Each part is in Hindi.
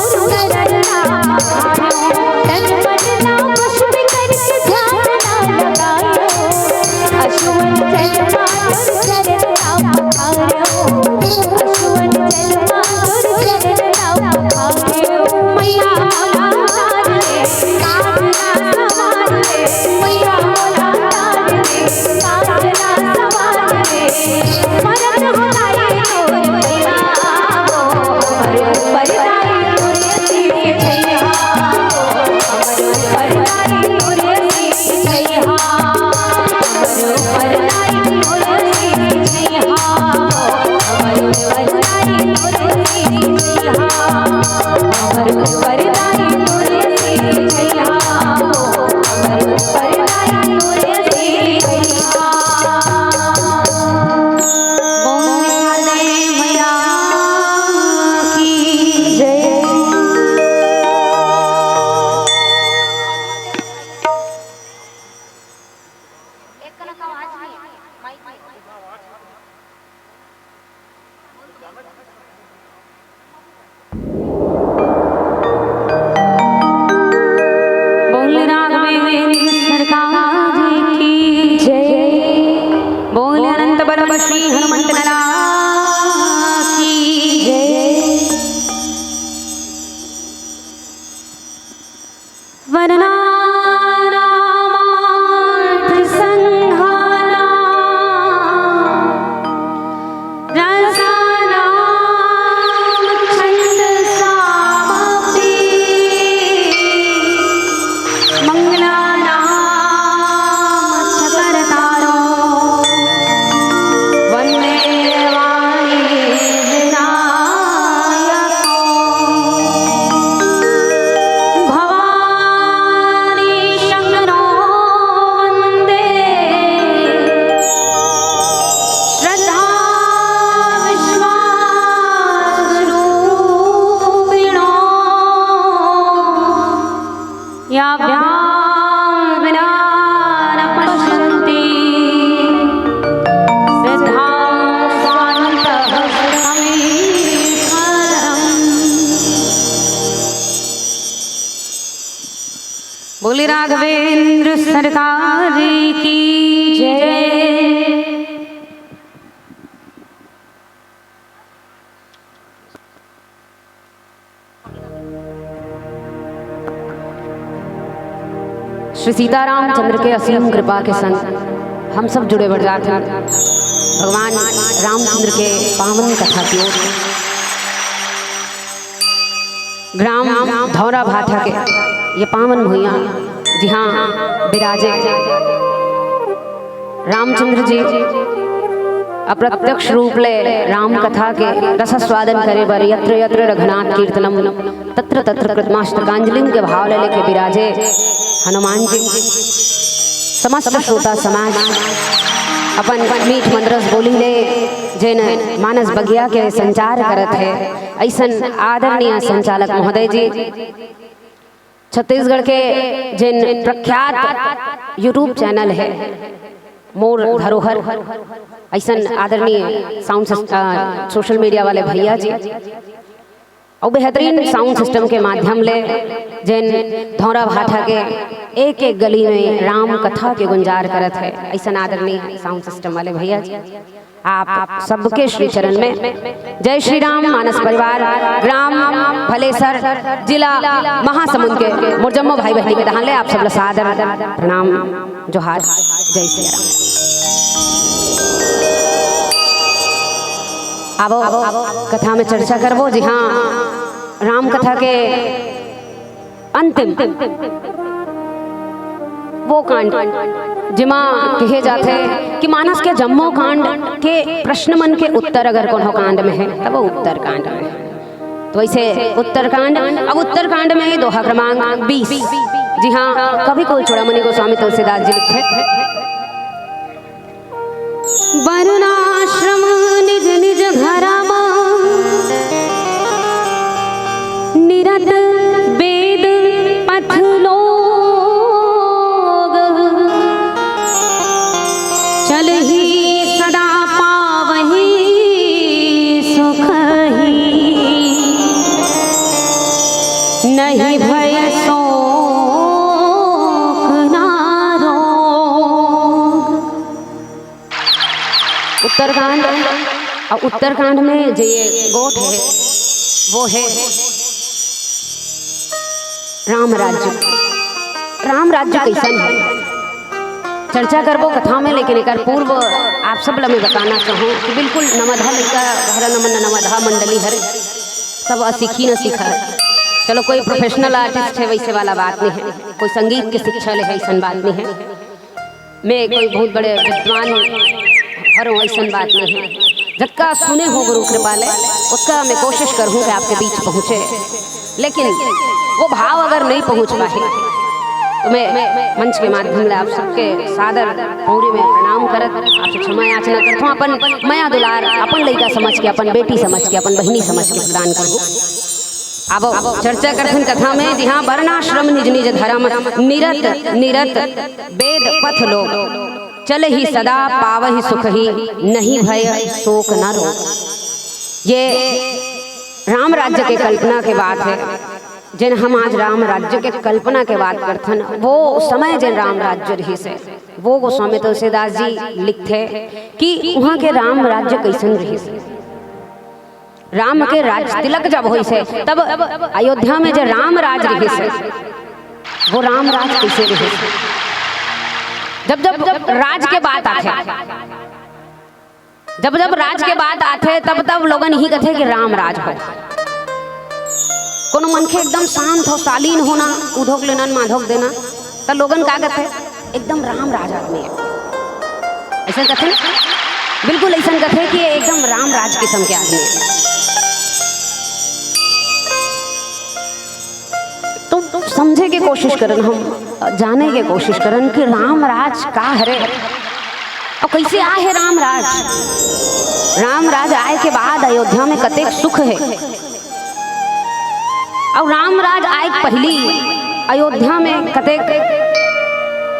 असुवन बोलिए राघवेंद्र सरकार की जय। श्री सीताराम चंद्र के असीम कृपा के संग हम सब जुड़े बढ़ जाते हैं भगवान रामचंद्र के पावन कथा की ओर। ग्राम धौरा भाठा के ये पावन भूइयां जहाँ विराजे रामचंद्र जी अप्रत्यक्ष रूप ले राम कथा के रस स्वादन करे बर यत्र यत्र रघुनाथ कीर्तनम तत्र तत्र कृतमाष्टकांजलिम के भाव ले लेके विराजे हनुमान जी। समस्त श्रोता समाज अपन मीठ मद्रस बोली ले जिन मानस बगिया के संचार करत है ऐसन आदरणीय संचालक महोदय जी, छत्तीसगढ़ के जिन प्रख्यात यूट्यूब चैनल है मोर धरोहर, ऐसन आदरणीय साउंड सोशल मीडिया वाले भैया जी और बेहतरीन साउंड सिस्टम के माध्यम ले जिन धौरा भाठा के एक एक गली में राम कथा के गुंजार करत है ऐसा आदरणीय साउंड सिस्टम वाले भैया जी, आप सबके श्री चरण में जय श्री राम। मानस परिवार ग्राम भलेसर जिला महासमुंद के मुरजम्मो भाई बहनी के दहान ले आप सब सादर प्रणाम जोहार जय श्री राम। अब कथा में चर्चा करबो जी हाँ राम कथा के अंतिम वो कांड जिमा कहे जाते कि मानस के जम्मो कांड के प्रश्न मन के उत्तर अगर कोनो कांड में है तब वो उत्तर कांड में है। तो वैसे उत्तर कांड, अब उत्तर कांड में दोहा क्रमांक 20 जी हाँ कवि कुल चूड़ामणि गोस्वामी तुलसीदास जी लिखे वर्णाश्रम निज निज घरमा निरत वेद पथ लोग चल ही सदा पावही सुख ही नहीं भय शोक ना रोग। उत्तरकांड और उत्तरकांड में जो ये गोठ है वो है राम राज्य। राम राज्य कैसन है चर्चा करबो कथा में, लेकिन एक पूर्व आप सब मैं बताना चाहूँ कि बिल्कुल नवधा लड़का हर नमन नवधा मंडली हर सब असीखी न सीखा है। चलो कोई प्रोफेशनल आर्टिस्ट है वैसे वाला बात नहीं है, कोई संगीत के शिक्षा ले ऐसा बात नहीं है, मैं कोई बहुत बड़े विद्वान हर ऐसा बात नहीं है। जितना सुने हो गुरु कृपा ले उसका मैं कोशिश करूँ कि आपके बीच पहुँचे, लेकिन वो भाव अगर नहीं पहुँच पाए तो मैं मंच के माध्यम से आप सबके सादर पौड़ी में प्रणाम करत आपसे क्षमा याचना करता हूँ। अपन माया दुलार अपन लड़का समझ के, अपन बेटी समझ के, अपन बहनी समझ के प्रदान करूँ। अब चर्चा करथन कथा में जी हाँ वर्णाश्रम निज निज धर्म निरत निरत वेद पथ लोग चल ही सदा पावहि सुख ही नहीं भय शोक न रोग। ये राम राज्य के कल्पना के बात है जिन हम आज राम राज्य के कल्पना के बात करथन वो समय जिन राम राज्य रही से वो गोस्वामी तुलसीदास जी लिखते कि वहाँ के राम राज्य कैसन रही से। राम के राज तिलक जब हुई से तब अयोध्या में जो राम राज रही से वो राम राज कैसे रही से। जब जब राज के बात आते जब जब राज के बात आते तब तब लोगन ही कहते कि राम राज हो। कोनो मन के एकदम शांत हो शालीन होना उधोक लेना माधोक देना तो लोगन का कहते एकदम राम राज आदमी है ऐसा कहते बिल्कुल ऐसा कहते कि एकदम राम राज किस्म के आदमी है। तो समझे की कोशिश करन, हम जाने की कोशिश करन कि राम राज का हरे और कैसे आए है राम राज। राम राज आए के बाद अयोध्या में कतेक सुख है और राम राज आए पहली अयोध्या में कतेक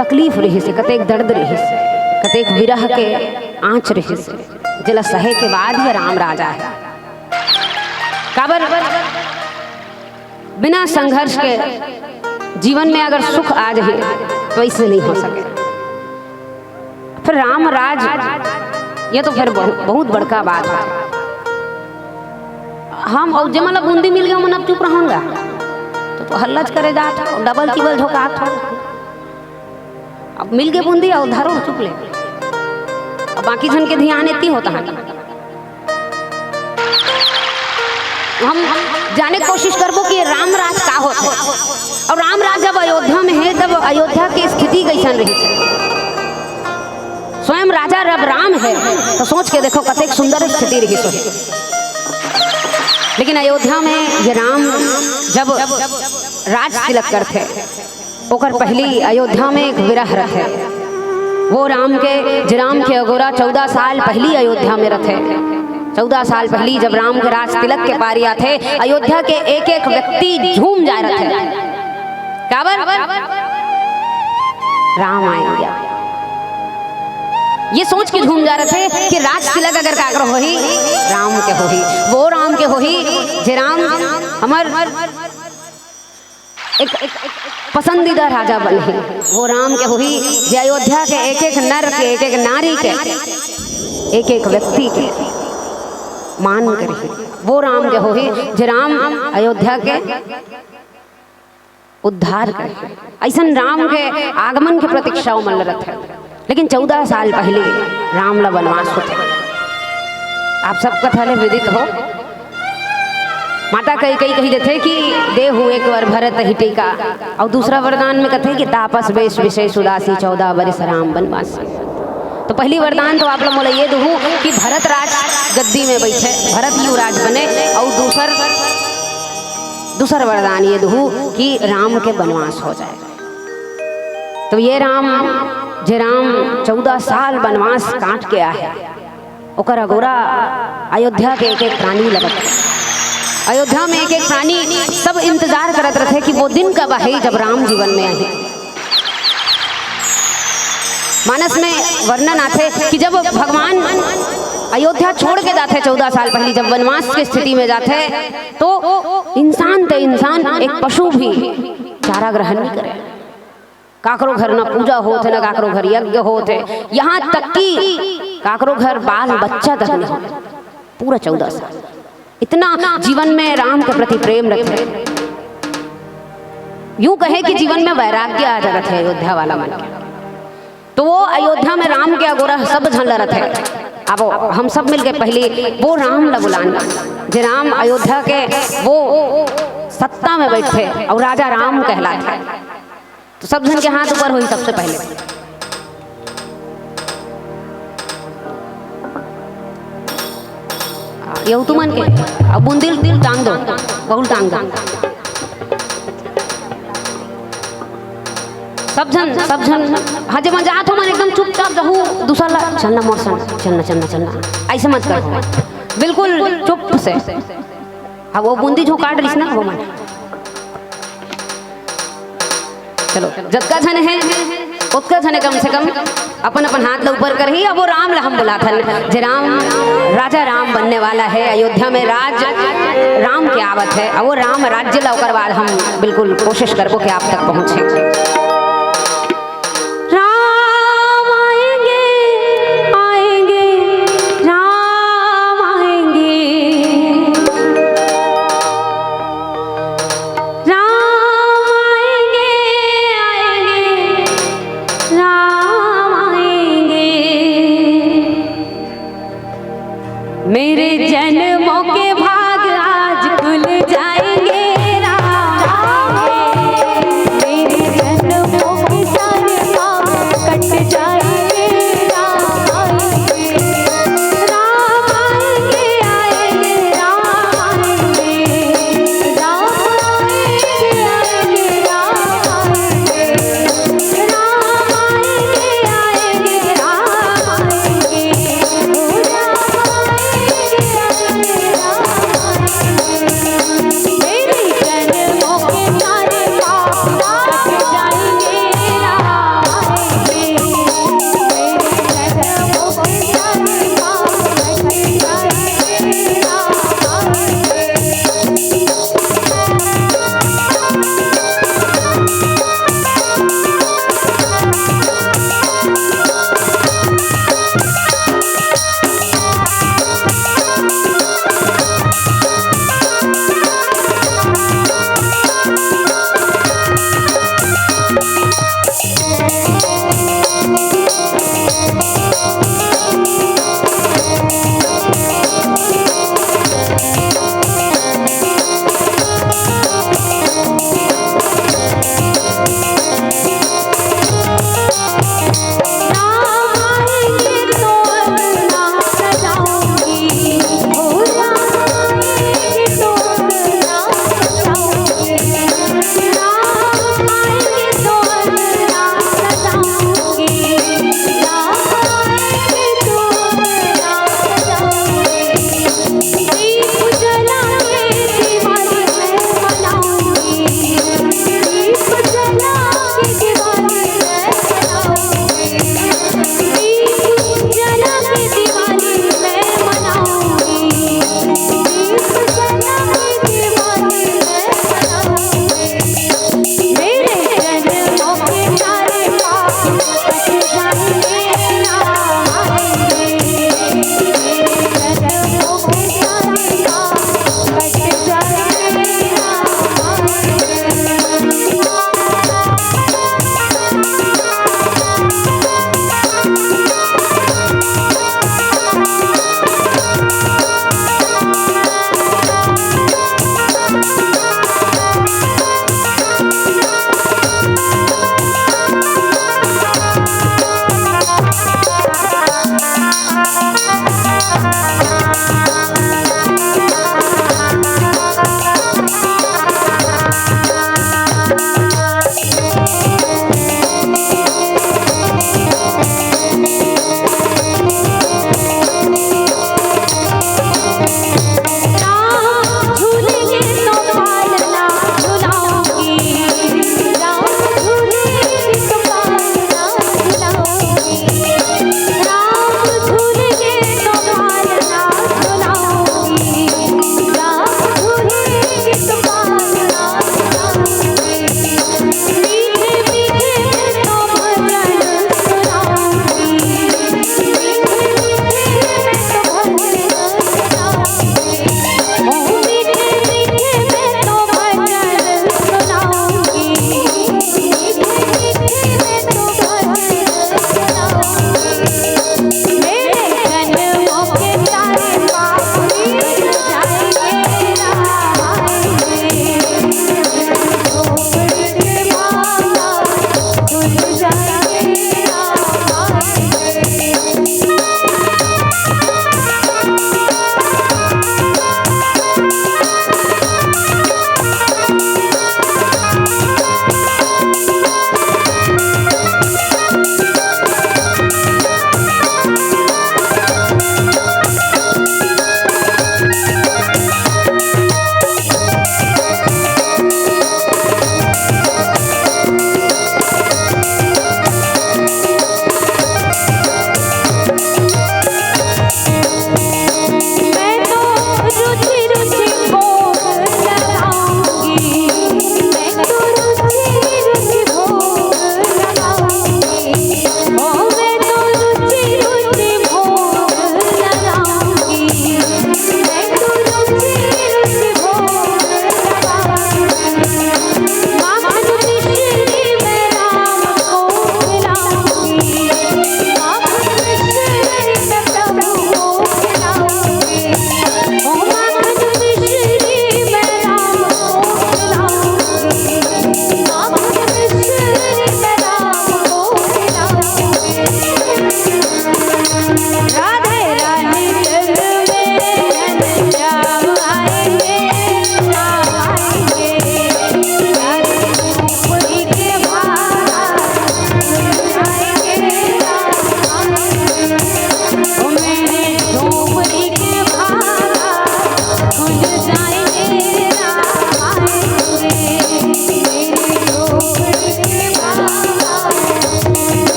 तकलीफ रही से, कतेक दर्द रही से, कतेक विरह के आँच रही से जिला सहे के बाद ये राम राज आए। काबर बिना संघर्ष के जीवन में अगर सुख आ जाए तो इससे नहीं हो सके। फिर राम राज ये तो फिर बहुत बड़का बात है। हम और जमला बूंदी मिल गया मन अब चुप रहूंगा तो हल्लच करे जात हो, डबल टिबल झोंकात हो। अब मिल गए बूंदी और धरो चुप ले, अब बाकी जन के ध्यान इतनी होता है। हम जाने की कोशिश करबो कि राम राज का होता है और राम राज जब अयोध्या में है तब अयोध्या की स्थिति कैसन रही। स्वयं राजा रब राम है तो सोच के देखो कतेक सुंदर स्थिति रही सो। लेकिन अयोध्या में ये राम जब राज तिलक करते ओकर पहली अयोध्या में एक विरह रथे। वो राम के अगोरा 14 साल पहली अयोध्या में रथे। 14 साल पहली जब राम के राज तिलक के पारिया थे अयोध्या के एक एक व्यक्ति झूम जा रहे थे। काबर राम आएंगे ये सोच के झूम जा रहे थे कि राज तिलक अगर काकर हो ही राम के हो ही, वो राम के हो ही जे राम हमार एक पसंदीदा राजा बने। वो राम के हो ही जे अयोध्या के एक एक नर के एक एक नारी के एक एक व्यक्ति के मान करे। वो राम के हो ही जे राम अयोध्या के उद्धार करे। ऐसा राम के आगमन के प्रतीक्षा मन रथ है। लेकिन 14 साल पहले राम ला वनवास होते। आप सब कथा ले विदित हो। माता कई कही देते कि दे हुए एक बार भरत ही टीका और दूसरा वरदान में कहते कि तापस वेश विशेष उदासी 14 वर्ष राम वनवास। तो पहली वरदान तो आप लोग बोले ये दूँ कि भरत राज गद्दी में बैठे, भरत युवराज बने। और दूसरा वरदान ये दूँ कि राम के वनवास हो जाए। तो ये राम 14 साल वनवास काट के आया है ओकर अगोरा अयोध्या के एक एक प्राणी लगत। अयोध्या में एक एक प्राणी सब इंतजार करत रहे कि वो दिन कब आए जब राम जीवन में आए। मानस में वर्णन आते कि जब भगवान अयोध्या छोड़ के जाते 14 साल पहले जब वनवास की स्थिति में जाते तो इंसान एक पशु भी चारा ग्रहण नहीं करे। काकरो घर ना पूजा होते ना काकरो घर यज्ञ होते, यहाँ तक कि काकरो घर बाल बच्चा तक नहीं होते। पूरा 14 साल इतना जीवन में राम के प्रति प्रेम रखे। यूं कहे कि जीवन में वैराग्य आ जाता है अयोध्या वाला मन के। तो वो अयोध्या में राम के अगोरा सब झल रहे। अब हम सब मिलके पहले वो राम लगुलान जे राम अयोध्या के वो सत्ता में बैठे और राजा राम कहलाते। तो सब जन के हाथ ऊपर हुई सबसे पहले। ये तुमन के अब बुंदिल टांग दो, बहुल टांग दो। सब जन हजे मजा तो मन एकदम चुपचाप रहूं। दूसरा चलना मोरसन चलना ऐसे मत करो, बिल्कुल चुप से। अब वो बूंदी जो काट रही ना वो मन चलो जतका धन है उतका धन कम से कम अपन हाथ ला ऊपर कर ही। अब वो राम ला हम बुलाथन जे राम राजा राम बनने वाला है। अयोध्या में राज राम के आवत है। अब वो राम राज्य ला उकर बाद हम बिल्कुल कोशिश करबो कि आप तक पहुँचे। मेरे जन्मों के भाग आज खुल जाएंगे राम आएंगे। मेरे जन्मों के सारे पाप कट जाएंगे राम आएंगे। राम आएंगे आएंगे राम आएंगे। राम आएंगे आएंगे राम आएंगे। राम आएंगे आएंगे राम आएंगे।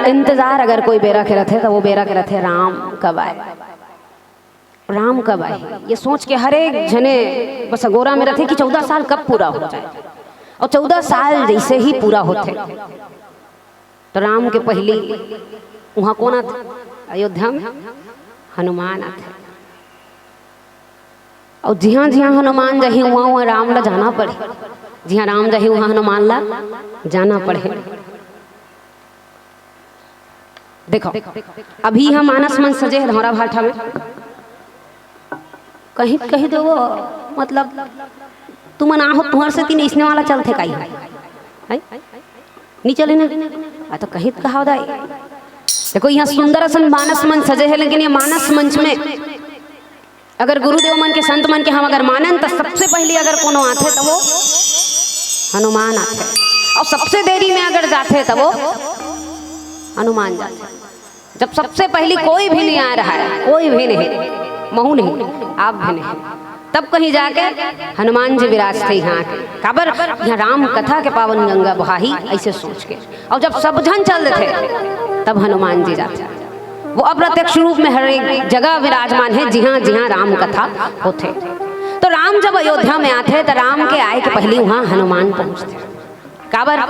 इंतजार अगर कोई बेरा के रथे तो वो बेरा के रथे राम कब आए, राम कब आए, ये सोच के हर एक जने बस अगोरा में रथे कि 14 साल कब पूरा हो जाए। और 14 साल जैसे ही पूरा होते तो राम के पहली वहाँ कौन आते, अयोध्या में हनुमान आते। और जिहाँ जिहाँ हनुमान जही वहाँ वहाँ राम ला जाना पड़े, जिहाँ राम जही वहाँ हनुमान ला जाना पड़े। देखो अभी हम मानस मन सजे है धौरा भाठा में, कहीं कहीं तो वो मतलब तुम ना हो तुम्हारे से तीन इसने वाला चलते कहीं है नहीं चले ना तो कहीं कहा दाई। देखो यहाँ सुंदर सन मानस मन सजे है, लेकिन ये मानस मंच में अगर गुरुदेव मन के संत मन के हम अगर मानन तो सबसे पहले अगर कोनो आते तो वो हनुमान आते, और सबसे देरी में अगर जाते तो वो हनुमान जाते। जब सबसे पहली कोई भी नहीं आ रहा है, कोई भी नहीं, महू नहीं, आप भी नहीं, तब कहीं जाके हनुमान जी विराजते यहाँ के काबर यहाँ राम कथा के पावन गंगा बहाई ऐसे सोच के। और जब सब जन चल थे तब हनुमान जी जाते, वो अप्रत्यक्ष रूप में हर एक जगह विराजमान है जहाँ जहाँ राम कथा होते। तो राम जब अयोध्या में आते तो राम के आए के पहले वहाँ हनुमान पहुँचते। काबर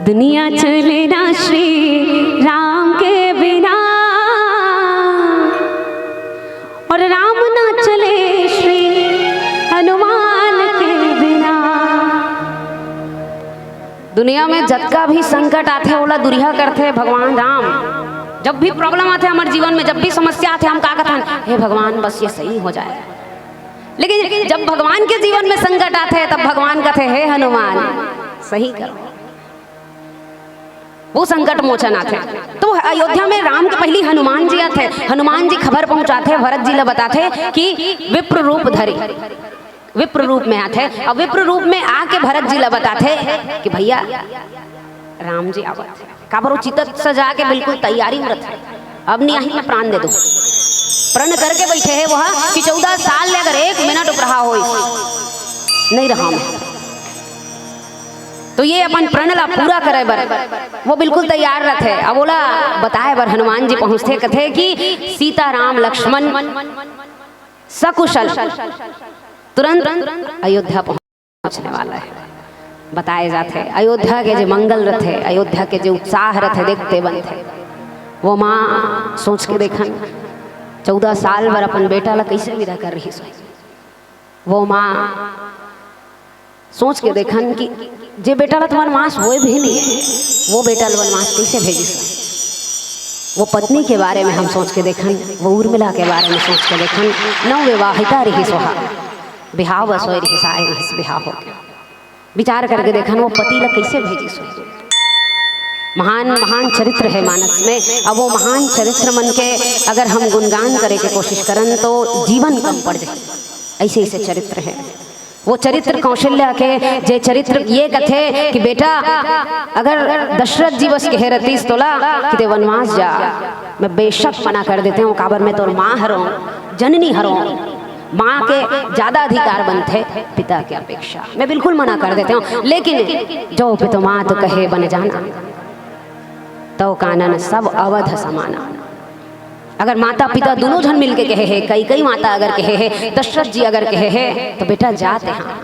दुनिया चले ना श्री राम के बिना, और राम ना चले श्री हनुमान के बिना। दुनिया में जतका भी संकट आते ओला दुरिया करते भगवान राम। जब भी प्रॉब्लम आते हमारे जीवन में, जब भी समस्या आते हम का कहते हैं, हे भगवान बस ये सही हो जाए। लेकिन जब भगवान के जीवन में संकट आते हैं तब भगवान कहते हे हनुमान सही करो, वो संकट मोचन आते। तो अयोध्या में राम के पहले हनुमान जी आते, हनुमान जी खबर पहुंचाते, भरत जी ला बताते कि विप्र रूप धरे, विप्र रूप में आते। और विप्र रूप में आके भरत जी ला बताते कि भैया राम जी आवत है। काबर चितत सजा के बिल्कुल तैयारी में रहते, अब नहीं आई मैं प्राण दे दूं, प्रण करके बैठे है वह कि 14 साल ले अगर 1 मिनट रहा हो नहीं रहा मैं, तो ये अपन प्रण ला पूरा करे बर वो बिल्कुल तैयार रहते। अब बोला बताए बर हनुमान जी पहुंचते कथे कि सीता राम लक्ष्मण सकुशल तुरंत अयोध्या पहुंचने वाला है। बताए जाते अयोध्या के जो मंगल रथे, अयोध्या के जो उत्साह रथे देखते बनते। वो माँ सोच के देखन 14 साल बर अपन बेटा ला कैसे विदा कर रही सो। वो माँ सोच के देखन कि जे बेटा ला वनवास होए भी नहीं है, वो बेटा ला वनवास कैसे भेजी सो। वो पत्नी के बारे में हम सोच के देखन, वो उर्मिला के बारे में सोच के देखन, नव विवाहिता रही सोहा, बिहाव बस हो रही साए रही बिहाव हो गया। विचार करके देखन वो पति ला कैसे भेजी सो। महान महान चरित्र है मानस में। अब वो महान चरित्र मन के अगर हम गुणगान करे के कोशिश करन तो जीवन कम पड़ जाए, ऐसे ऐसे चरित्र है। वो चरित्र कौशल्या के जे चरित्र ये कथे कि बेटा अगर दशरथ जी बस कह रतीस तोला कि ते वनवास जा, मैं बेशक मना कर देते हूँ। काबर में तो माँ हरो, जननी हरो, माँ के ज्यादा अधिकार बनते पिता की अपेक्षा, मैं बिल्कुल मना कर देते हूँ। लेकिन जो पितो माँ तो कहे बन जाना, तो कानन सब अवध समाना। अगर माता पिता दोनों जन मिलके कहे है, कई कई माता अगर कहे है, दशरथ जी अगर कहे है तो बेटा जाते हाँ।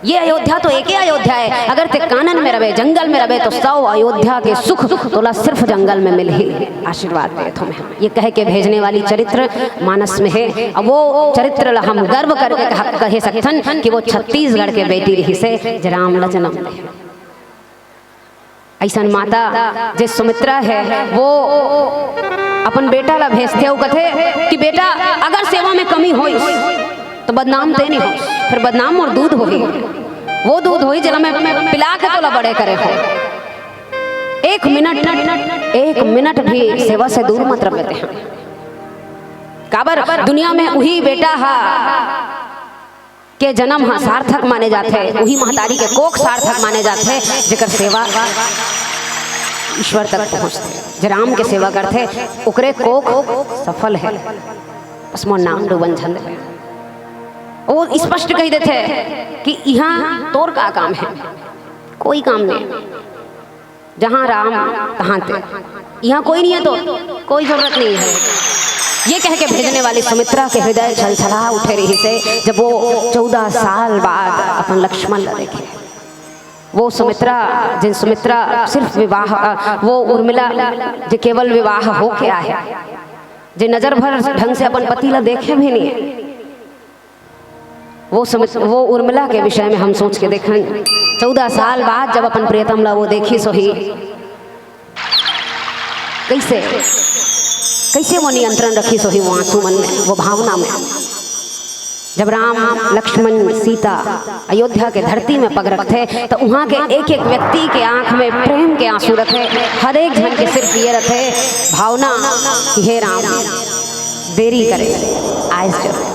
ये अयोध्या तो एक ही अयोध्या है। अगर ते कानन में रहे, जंगल में रहे तो 100 अयोध्या के सुख तोला सिर्फ जंगल में मिल ही। आशीर्वाद दे तुम्हें, ये कह के भेजने वाली चरित्र मानस में है। अब वो चरित्र हम गर्व करके कहे सकथन कि वो छत्तीसगढ़ के बेटी रही से राम ला जन्म दे। ऐसा माता जे सुमित्रा है वो अपन बेटा ला भेजते हो कथे कि बेटा अगर सेवा में कमी हो तो बदनाम ते नहीं हो, फिर बदनाम और दूध होगी, वो दूध होई जला मैं पिला के तोला बड़े करे हो। 1 मिनट भी सेवा से दूर मत रखते हैं। काबर दुनिया में वही बेटा हा के जन्म हाँ सार्थक माने जाते, वही महतारी के कोख सार्थक माने जाते जेकर सेवा ईश्वर तक पहुँचते। जे राम के सेवा करते ओकरे कोख सफल है, बस मोर नाम डूबन झंड। वो स्पष्ट कह देते कि यहाँ तोर का काम है, कोई काम नहीं। जहाँ राम तहाँ थे, यहाँ कोई नहीं है तो कोई जरूरत नहीं है। ये कह के भेजने वाली सुमित्रा के हृदय छलछला उठे रही से जब वो 14 साल बाद अपन लक्ष्मण ला देखे। वो सुमित्रा जिन सुमित्रा सिर्फ विवाह, वो उर्मिला जो केवल विवाह हो के आए, जो नजर भर ढंग से अपन पति ला देखे भी नहीं है, वो उर्मिला के विषय में हम सोच के देखें। 14 साल बाद जब अपन प्रियतम ला वो देखी सोही, कैसे वो नियंत्रण रखी सोही वो आंसू मन में, वो भावना में। जब राम लक्ष्मण सीता अयोध्या के धरती में पग रखे तो वहाँ के एक एक व्यक्ति के आंख में प्रेम के आंसू रखे, हर एक जन के सिर्फ ये रखे भावना कि हे राम देरी करे आए जरूर।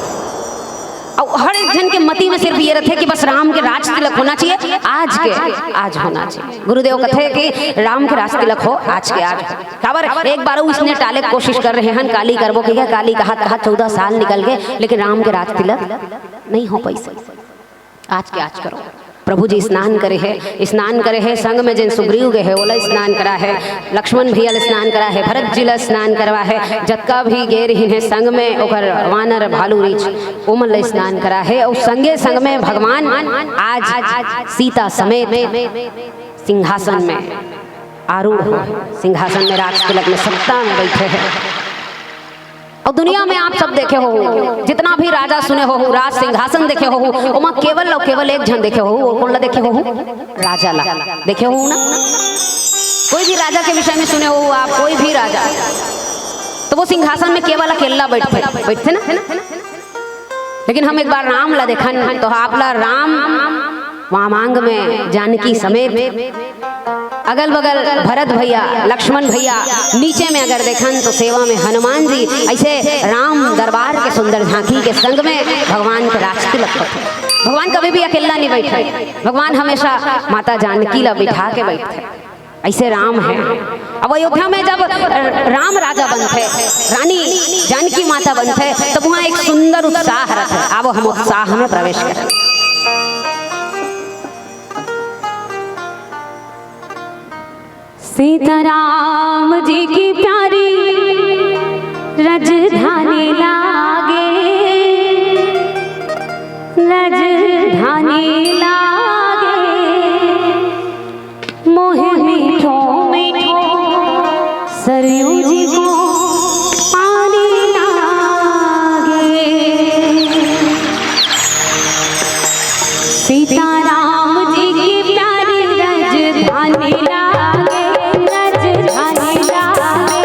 और हर एक जन के मती में सिर्फ ये रखे कि बस राम के राज तिलक होना चाहिए, आज होना चाहिए। गुरुदेव कथे कि राम के राज तिलक हो आज के आज। खबर एक बार उसने टाले कोशिश कर रहे हैं, काली करबो कि क्या, काली कहा 14 साल निकल गए लेकिन राम के राज तिलक नहीं हो पाई। आज के आज करो। प्रभु जी स्नान करे है संग में जिन सुग्रीव गए है ओला स्नान करा है, लक्ष्मण भी स्नान करा है, भरत जी ला स्नान करवा है, जत्का भी गे रही है संग में ओकर वानर भालू रीछ ओमन स्नान करा है। और संग में भगवान आज सीता समेत सिंहासन में आरूढ़ हो, सिंहासन में राज तिलक में सत्ता में बैठे हैं। और दुनिया में आप सब देखे हो, जितना भी राजा सुने हो, राज सिंहासन देखे हो, ओमा केवल एक जन देखे हो, कौन ला देखे हो? राजा ला देखे हो ना। कोई भी राजा के विषय में सुने हो आप, कोई भी राजा, तो वो सिंहासन में केवल अकेला बैठते ना। लेकिन हम एक बार राम ला देखन तो आपला राम वहाँ मांग में जानकी समेत, अगल बगल भरत भैया लक्ष्मण भैया, नीचे में अगर देखन तो सेवा में हनुमान जी, ऐसे राम दरबार के सुंदर झांकी के संग में भगवान के राज तिलक होते। भगवान कभी भी अकेला नहीं बैठे, भगवान हमेशा माता जानकी ला बिठा के बैठे। ऐसे राम है। अब अयोध्या में जब राम राजा बनते, रानी जानकी माता बनते, तब वहाँ एक सुंदर उत्साह रहता है। अब हम उत्साह में प्रवेश करें। सीताराम जी की प्यारी राजधानी लागे, राजधानी लागे, मोहे मीठो मीठो सरयू जी को पानी लागे। सीताराम जी की प्यारी राजधानी लागे, राजधानी लागे।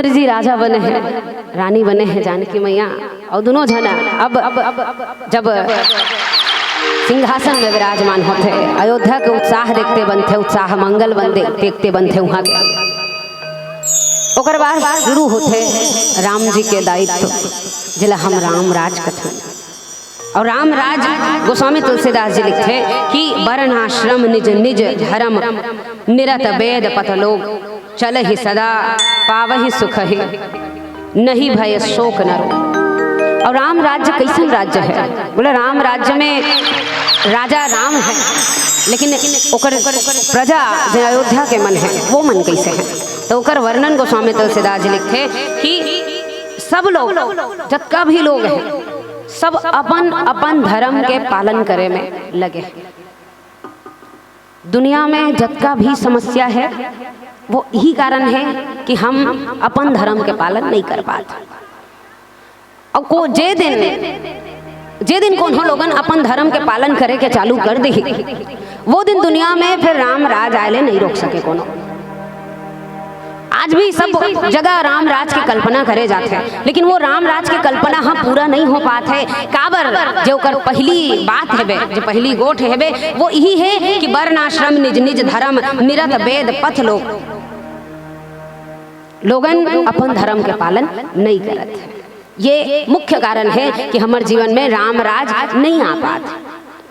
रामचंद्र जी राजा बने हैं, रानी बने हैं जानकी मैया, और दोनों जना अब जब सिंहासन में विराजमान होते, अयोध्या के उत्साह देखते बनते, उत्साह मंगल बन देखते बनते वहाँ के। ओकर बाद शुरू होते राम जी के दायित्व, जिला हम राम राज कथन। और राम राज गोस्वामी तुलसीदास जी लिखते कि वर्णाश्रम निज निज धर्म निरत वेद पथ लोग चल ही सदा पावहि सुख ही नहीं भय शोक न रो। और राम राज्य कैसन राज्य है? बोले राम राज्य में राजा राम है, लेकिन ओकर प्रजा जो अयोध्या के मन है वो मन कैसे है? तो ओकर वर्णन गोस्वामी तुलसीदास जी लिखते कि सब लोग जितना भी लोग हैं सब अपन अपन धर्म के पालन करे में लगे। दुनिया में जितना भी समस्या है वो यही कारण है कि हम अपन धर्म के पालन नहीं कर पाते। और को जे दिन कौन लोगन अपन धर्म के पालन करे के चालू कर दी, वो दिन दुनिया में फिर राम राज आए नहीं रोक सके कोनो। आज भी सब जगह राम राज की कल्पना करे जाते हैं, लेकिन वो राम राज की कल्पना हम पूरा नहीं हो पाते है। काबर जो कर पहली बात है, जो पहली गोठ है वो यही है कि वर्णाश्रम निज निज धर्म निरत वेद पथ लोगन अपन धर्म के पालन नहीं करते हैं। ये मुख्य कारण है कि हमारे जीवन में राम राज नहीं आ पाते।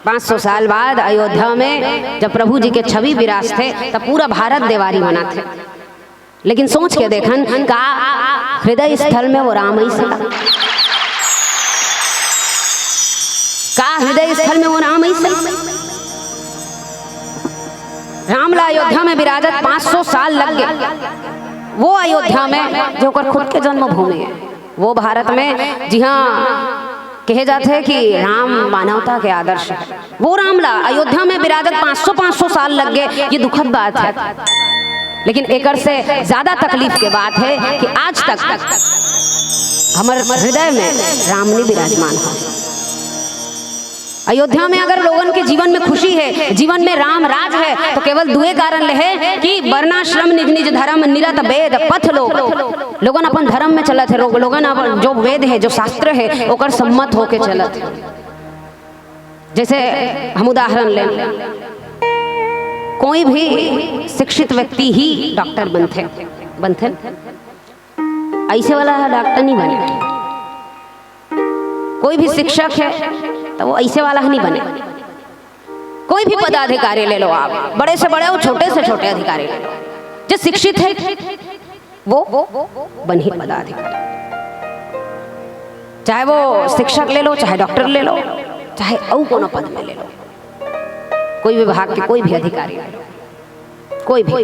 500 साल बाद अयोध्या में जब प्रभु जी के छवि विराज थे तब पूरा भारत देवारी मनाते, लेकिन सोच के देखन का हृदय स्थल में वो राम ही सका, का हृदय स्थल में वो राम ही सका। रामला अयोध्या में विराजत 500 साल लग गए। वो अयोध्या में जो कर खुद के जन्मभूमि है, वो भारत में जी हाँ कहे जाते हैं कि राम मानवता के आदर्श है, वो रामला अयोध्या में विराजत 500 साल लग गए। ये दुखद बात है, लेकिन एकर से ज्यादा तकलीफ के बात है कि आज तक हमारे हृदय में राम ने विराजमान हो। अयोध्या में अगर लोगों के जीवन में खुशी है, जीवन में राम राज है, तो केवल दुए कारण ले है कि वर्णाश्रम निज निज धर्म निरत वेद पथ लोगन अपन धर्म में चलत है, लोगन अपन जो वेद है जो शास्त्र है ओकर सम्मत होके चलत है। जैसे हम उदाहरण लें, कोई भी शिक्षित व्यक्ति ही डॉक्टर बनते ऐसे वाला डॉक्टर नहीं बने। कोई भी शिक्षक है तो वो ऐसे वाला नहीं बने। कोई भी पदाधिकारी ले लो आप, बड़े से बड़े और छोटे से छोटे अधिकारी ले लो, जो शिक्षित है वो बन ही पदाधिकारी। चाहे वो शिक्षक ले लो, चाहे डॉक्टर ले लो, चाहे और कोनो पद में ले लो, कोई विभाग के कोई भी अधिकारी ले लो, कोई भी,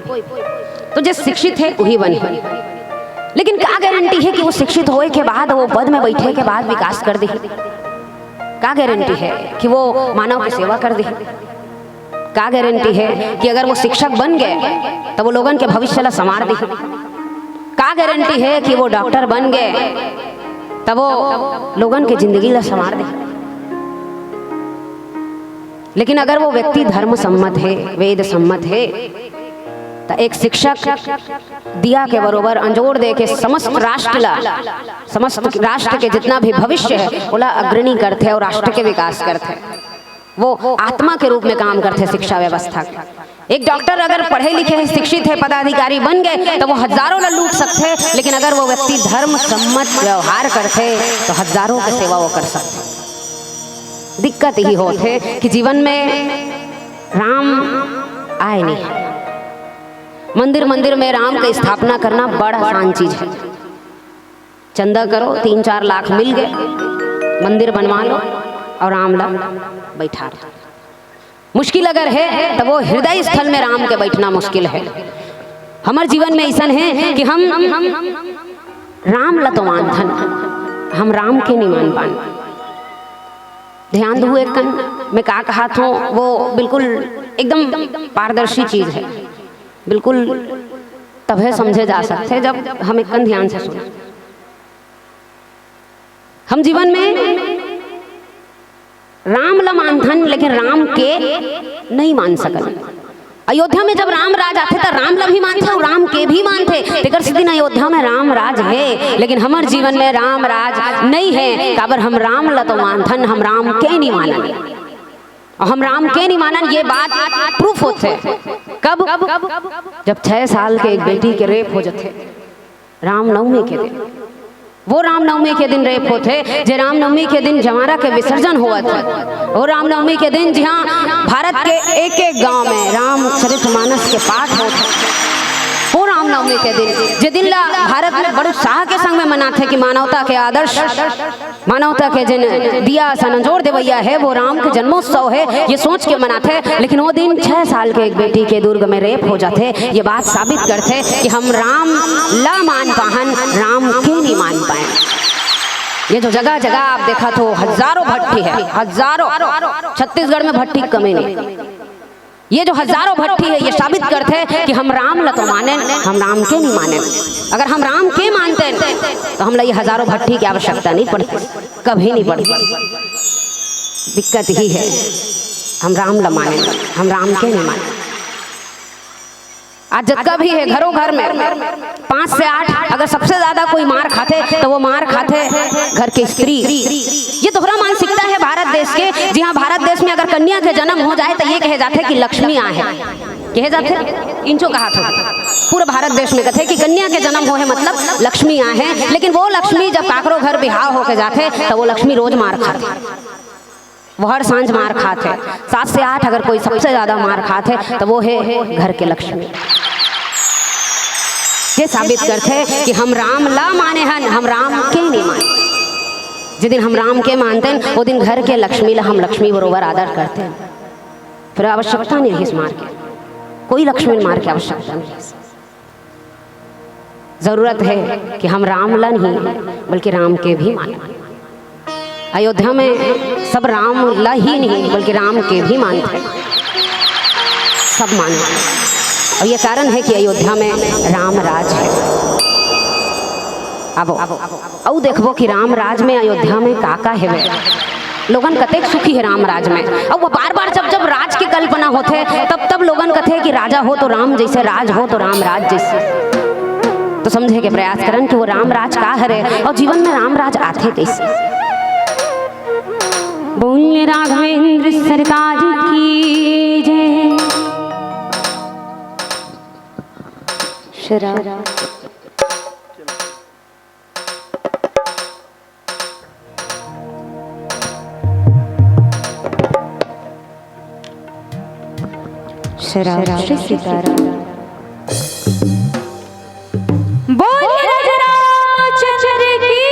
तो जो शिक्षित है वही बने। लेकिन क्या गारंटी है कि वो शिक्षित होए के बाद, वो पद में बैठे के बाद विकास कर दे? क्या गारंटी है कि वो मानव की सेवा कर दे? क्या गारंटी है कि अगर वो शिक्षक बन गए तो वो लोगन के भविष्य ला संवार दे? क्या गारंटी है कि वो डॉक्टर बन गए तब वो लोगन के जिंदगी ला संवार दे? लेकिन अगर वो व्यक्ति धर्म सम्मत है, वेद सम्मत है, तो एक शिक्षक दिया के बरोबर अंजोर दे के समस्त राष्ट्र के जितना भी भविष्य है ओला अग्रणी करते और राष्ट्र के विकास करते। वो आत्मा के रूप में काम करते शिक्षा व्यवस्था के। एक डॉक्टर अगर पढ़े लिखे है, शिक्षित है, पदाधिकारी बन गए तो वो हजारों ला लूट सकते, लेकिन अगर वो व्यक्ति धर्म सम्मत व्यवहार करते तो हजारों की सेवा वो कर सकते। दिक्कत ही होते कि जीवन में राम आए नहीं। मंदिर में राम की स्थापना करना बड़ा आसान चीज है। चंदा करो, 3-4 लाख मिल गए, मंदिर बनवा लो और राम ला बैठा लो। मुश्किल अगर है तो वो हृदय स्थल में राम के बैठना मुश्किल है। हमारे जीवन में ऐसा है कि हम राम ला तो मानथन, हम राम के नहीं मान पान। ध्यान दो, एक मैं क्या कहा था वो बिल्कुल एकदम पारदर्शी चीज है, बिल्कुल तभी समझे जा सकते जब हम एक ध्यान से सुने। हम जीवन में राम ला मानथन, लेकिन राम के नहीं मान सकन। अयोध्या में जब राम राज आते तो राम ला भी मानते और राम के भी मानते, तेकर से दिन अयोध्या में राम राज है, लेकिन हमारे जीवन में राम राज नहीं है। काबर हम राम ला तो मानथन, हम राम के नहीं मानन, और हम राम के नहीं मानन ये बात प्रूफ होते कब? जब 6 साल के एक बेटी के रेप हो जाते रामनवमी के दिन। वो रामनवमी के दिन रेप होते, जे रामनवमी के दिन जवारा के विसर्जन हुआ था। वो रामनवमी के दिन जहाँ भारत के एक एक गांव में रामचरितमानस के पाठ होते, वो रामनवमी के दिन जे दिन ला भारत में बड़े उत्साह के संग में मनाते कि मानवता के आदर्श, मानवता के जिन दिया सनजोर देवैया है वो राम के जन्मोत्सव है, ये सोच के मनाते। लेकिन वो दिन 6 साल के एक बेटी के दुर्ग में रेप हो जाते। ये बात साबित करते कि हम राम ला मान पाहन, राम के नहीं मान पाए। ये जो जगह जगह आप देखा तो हजारों भट्टी है, हजारों, छत्तीसगढ़ में भट्टी कमी नहीं। ये जो हजारों भट्टी है ये साबित करते हैं कि हम राम ला तो माने, हम राम के नहीं माने। अगर हम राम के मानते तो हम ला ये हजारों भट्टी की आवश्यकता नहीं पड़ती, कभी नहीं पड़ती। दिक्कत ही है हम राम ला माने, हम राम के नहीं माने। आज जितना भी है घरों घर में 5 से 8 अगर सबसे ज्यादा कोई मार खाते तो वो मार खाते घर के स्त्री। ये दोहरा मानसिकता है भारत देश के, जहाँ भारत देश में अगर कन्या के जन्म हो जाए तो ये कहे जाते कि लक्ष्मी आ है, कहे जाते इंचो कहा था पूरे भारत देश में कहते कि कन्या के जन्म हो है मतलब लक्ष्मी आ है। लेकिन वो लक्ष्मी जब काकरो घर बिहाव होके जाते तो वो लक्ष्मी रोज मार खाते, वो हर सांझ मार खाते। 7 से 8 अगर कोई सबसे ज्यादा मार खाते तो वो है घर के लक्ष्मी। ये साबित करते कि हम राम ला माने हन, हम राम के नहीं माने। जिस दिन हम राम के मानते हैं वो दिन घर के लक्ष्मी ला हम लक्ष्मी बरोबर आदर करते हैं। फिर आवश्यकता नहीं है मार के, कोई लक्ष्मी मार के आवश्यकता नहीं। जरूरत है कि हम राम ला नहीं बल्कि राम के भी माने। अयोध्या में सब राम ला ही नहीं बल्कि राम के भी मानते, सब मानते। और ये कारण है कि अयोध्या में राम राज है। अब देखबो कि राम राज में अयोध्या में काका है वे लोगन कतेक सुखी है राम राज में। अब वो बार बार जब जब राज की कल्पना होते तब लोगन कथे कि राजा हो तो राम जैसे, राज हो तो राम राज जैसे। तो समझे के प्रयास करन कि वो राम राज का हरे और जीवन में राम राज आते कैसे। बोल राघवेंद्र सरकार की जय। शराब शराब श्री सीताराम। बोल रामचंद्र की।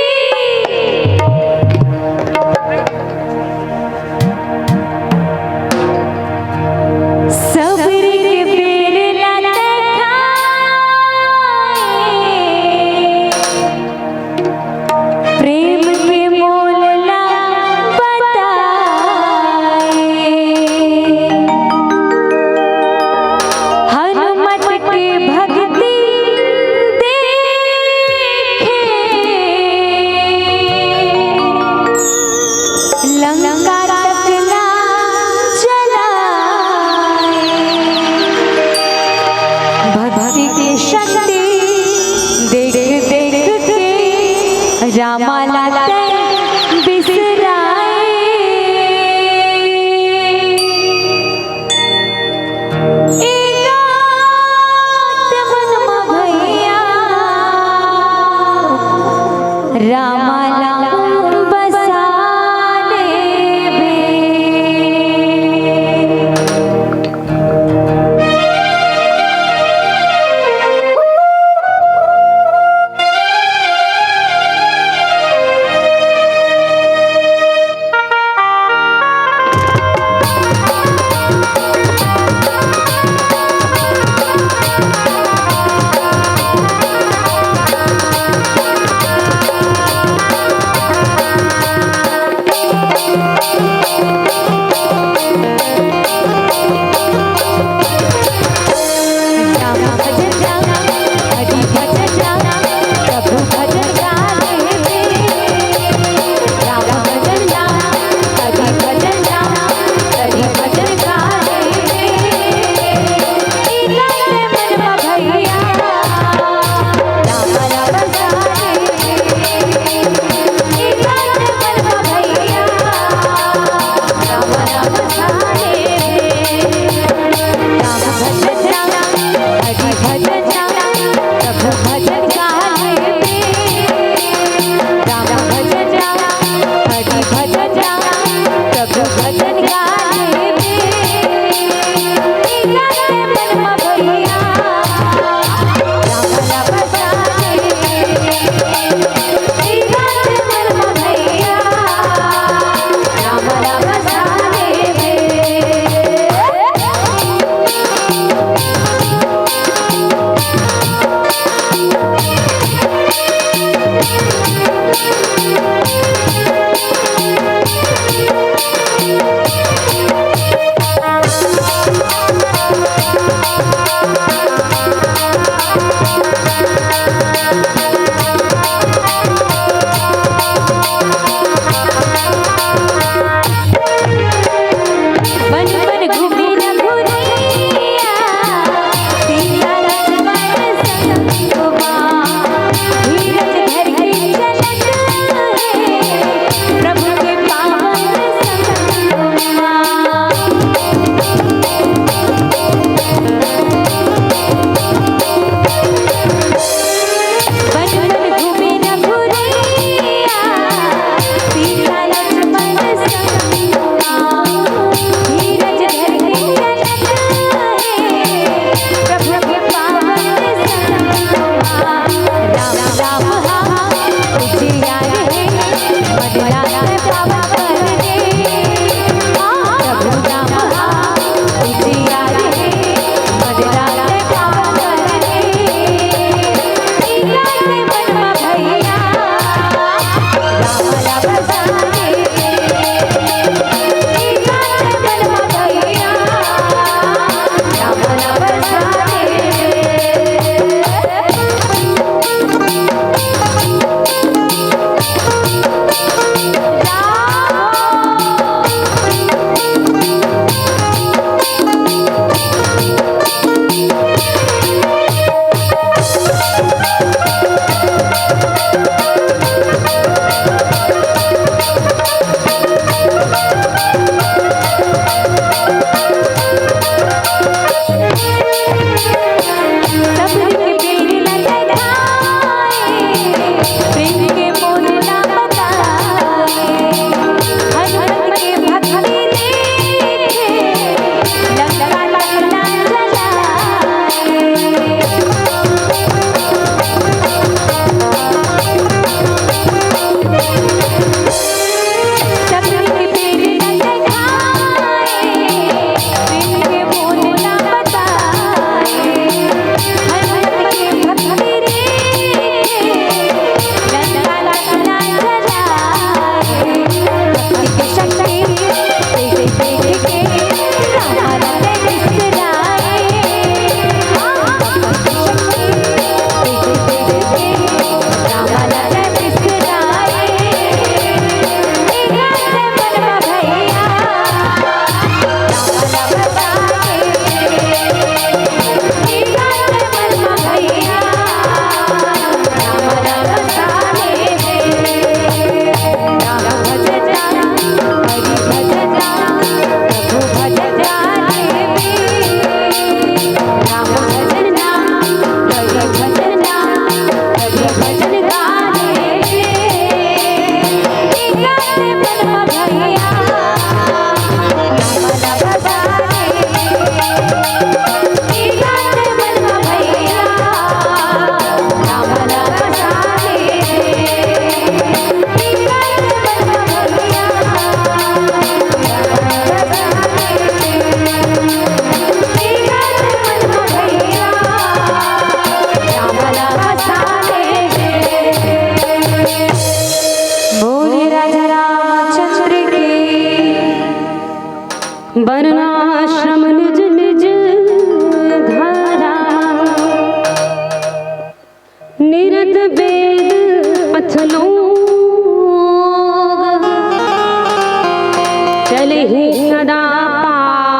ही सदा पावहि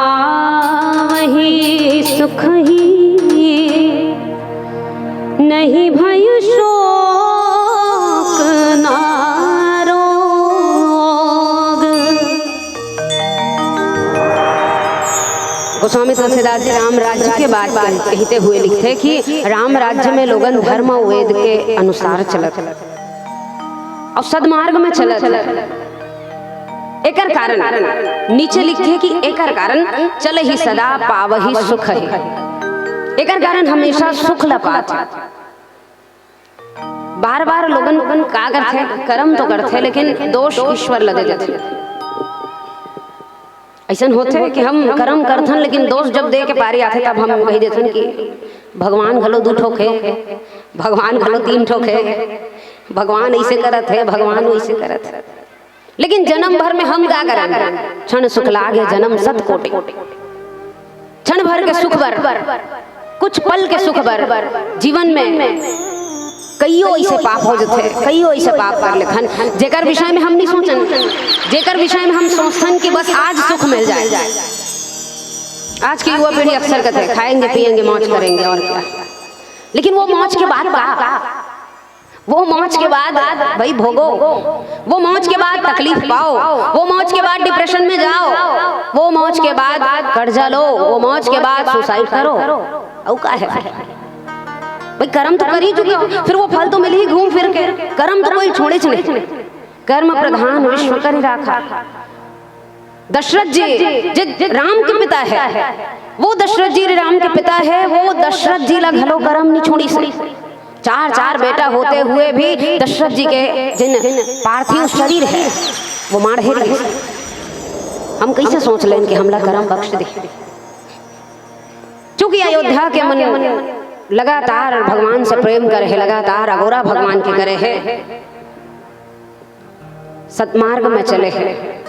सुख ही, नहीं भय शोक ना रोग। गोस्वामी तुलसीदास जी राम राज्य के बात कहते हुए लिखते कि राम राज्य में लोगन धर्म वेद के अनुसार चलत और सदमार्ग में चलत। एकर कारण नीचे लिखे कि एकर कारण चल ही सदा पावहि सुख है। एकर कारण हमेशा सुख लपात। बार बार लोगन का करते कर्म तो करते लेकिन दोष ईश्वर लदे जाते। ऐसा होते कि हम कर्म करथन लेकिन दोष जब दे के पारी आते तब हम कही देथन कि भगवान घलो 2 ठोक है, भगवान घलो 3 ठोक है, भगवान ऐसे करत है, भगवान वैसे करत है। लेकिन जन्म भर में हम क्या करेंगे? क्षण सुख लागे जन्म सत कोटि। क्षण भर के सुख भर, कुछ पल के सुख भर जीवन में कईयों ऐसे पाप हो जाते, कईयों ऐसे पाप कर लेखन जेकर विषय में हम नहीं सोचन, जेकर विषय में हम सोचन कि बस आज सुख मिल जाए। आज की युवा पीढ़ी अक्सर कहते हैं खाएंगे पिएंगे मौज करेंगे और क्या, लेकिन वो मौज के बाद वो मौज के बाद भाई भोगो, वो मौज के बाद तकलीफ पाओ, वो मौज के बाद डिप्रेशन में जाओ, वो मौज के बाद कर्जा लो, वो मौज के बाद सुसाइड करो। और क्या है भाई? कर्म तो कर ही चुके हो, फिर वो फल तो मिल ही घूम फिर के। कर्म तो कोई छोड़े नहीं। कर्म प्रधान विश्व कर राखा। दशरथ जी राम के पिता है, वो दशरथ जी राम के पिता है, वो दशरथ जी ला घलो कर्म नहीं छोड़ी से। 4 बेटा होते हुए भी दशरथ जी के जिन पार्थिव शरीर है वो मार है। हम कैसे सोच लें कि हमला कर्म बख्श दे। चूंकि अयोध्या के मन लगातार भगवान से प्रेम करे है, लगातार अगोरा भगवान के करे है, सतमार्ग में चले हैं।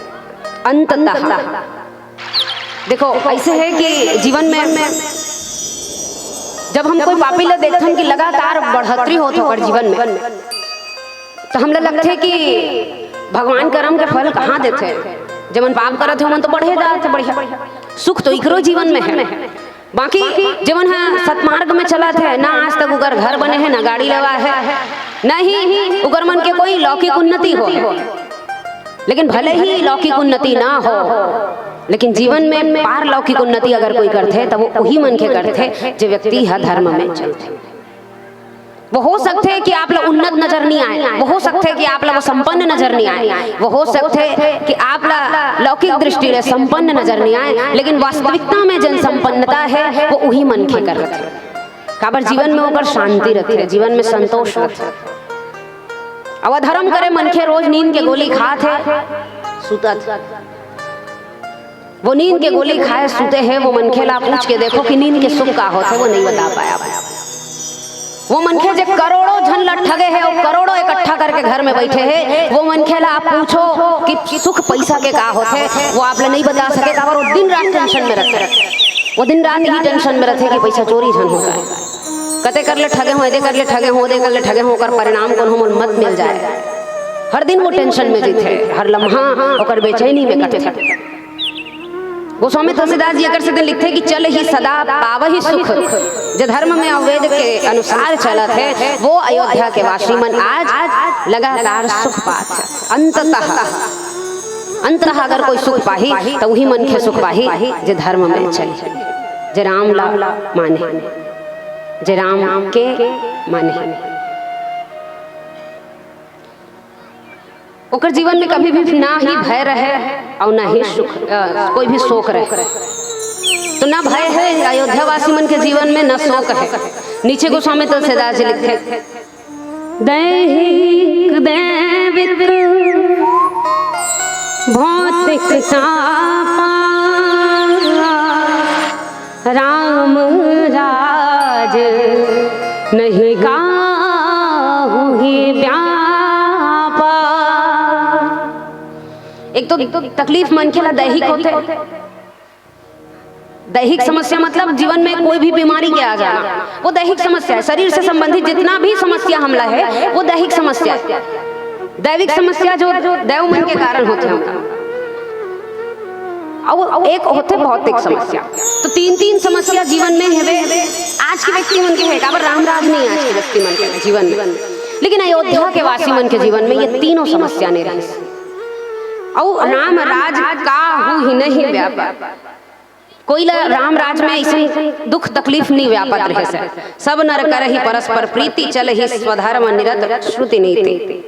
अंततः देखो ऐसे है कि जीवन में जब हम कोई पापी ले देखते हैं कि लगातार बढ़ोतरी होती है जीवन में, तो हम लगते हैं कि भगवान कर्म के फल कहाँ देते हैं। जब हम पाप करते हैं मन तो बढ़े जाते, बढ़िया सुख तो इकरो जीवन में है। बाकी जीवन है सतमार्ग में चला थे ना, आज तक उगर घर बने हैं, ना गाड़ी लगा है, नहीं उगर मन के कोई लौकिक उन्नति हो। लेकिन भले ही लौकिक उन्नति ना हो, लेकिन जीवन में पारलौकिक उन्नति अगर कोई करते तो वो वही मन के करते जो व्यक्ति है धर्म में चलते। वो हो सकते है कि आप लोग उन्नत नजर नहीं आए, वो हो सकते है कि आप लोग संपन्न नजर नहीं आए, वो हो सकते है कि आप लौकिक दृष्टि से संपन्न नजर नहीं आए, लेकिन वास्तविकता में जन संपन्नता है वो वही मन के कर रहे। काबर जीवन में होकर शांति रखे, जीवन में संतोष रखे। अब धर्म करे मन के रोज नींद के गोली खाते सुतत, वो नींद के गोली खाए सुते हैं। वो मनखे ला पूछ के देखो कि नींद के सुख का होते, वो नहीं बता पाया। वो मनखे जो करोड़ों झन लट ठगे है, वो करोड़ों इकट्ठा करके घर में बैठे हैं, वो मनखे ला आप पूछो कि सुख पैसा के का होते, वो आप नहीं बता सके। और वो दिन रात टेंशन में रहते, वो दिन रात ही टेंशन में रहते कि पैसा चोरी झन हो जाए, कते कर ले ठगे हो, ऐसे कर ले ठगे हो, दे कर ले ठगे हो, कर परिणाम कौन हो मत मिल जाए। हर दिन वो टेंशन में जीते, हर लम्हा और बेचैनी में कटे। गोस्वामी तुलसीदास जी अगर से लिखते कि चल ही सदा पावहि सुख, जो धर्म में अवेद के अनुसार चलत है वो अयोध्या के वासी मन आज लगातार सुख पात है। अंततः अगर कोई सुख पाही तो वही मन के सुख पाही जो धर्म में चले, जो राम ला माने, जो राम के माने। ओकर जीवन में कभी भी ना ही भय रहे और ना ही सुख कोई भी शोक रहे। तो ना भय है अयोध्यावासी मन के जीवन में, ना शोक है। नीचे गोस्वामी तुलसीदास जी लिखते दैहिक दैविक भौतिक तापा, राम राज नहीं काहू ही व्यापा। एक तो तकलीफ मन के ला दैहिक होते, दैहिक समस्या मतलब जीवन में कोई भी बीमारी के आ जाना, वो दैहिक समस्या है। शरीर से संबंधित जितना भी समस्या हमला है वो दैहिक समस्या है। दैविक समस्या जो दैव मन के कारण होते हैं। और एक होते भौतिक समस्या। तो तीन तीन समस्या जीवन में है। आज के व्यक्ति मन के है काबर राम राज नहीं आज के व्यक्ति मन के जीवन में, लेकिन अयोध्या के वासी मन के जीवन में ये तीनों समस्या नहीं रही। और राम राज का हु ही नहीं व्यापक, कोई राम राज में ऐसे दुख तकलीफ नहीं व्यापक रहे से। सब नर कर ही परस्पर प्रीति चल ही स्वधर्म निरत श्रुति नीति।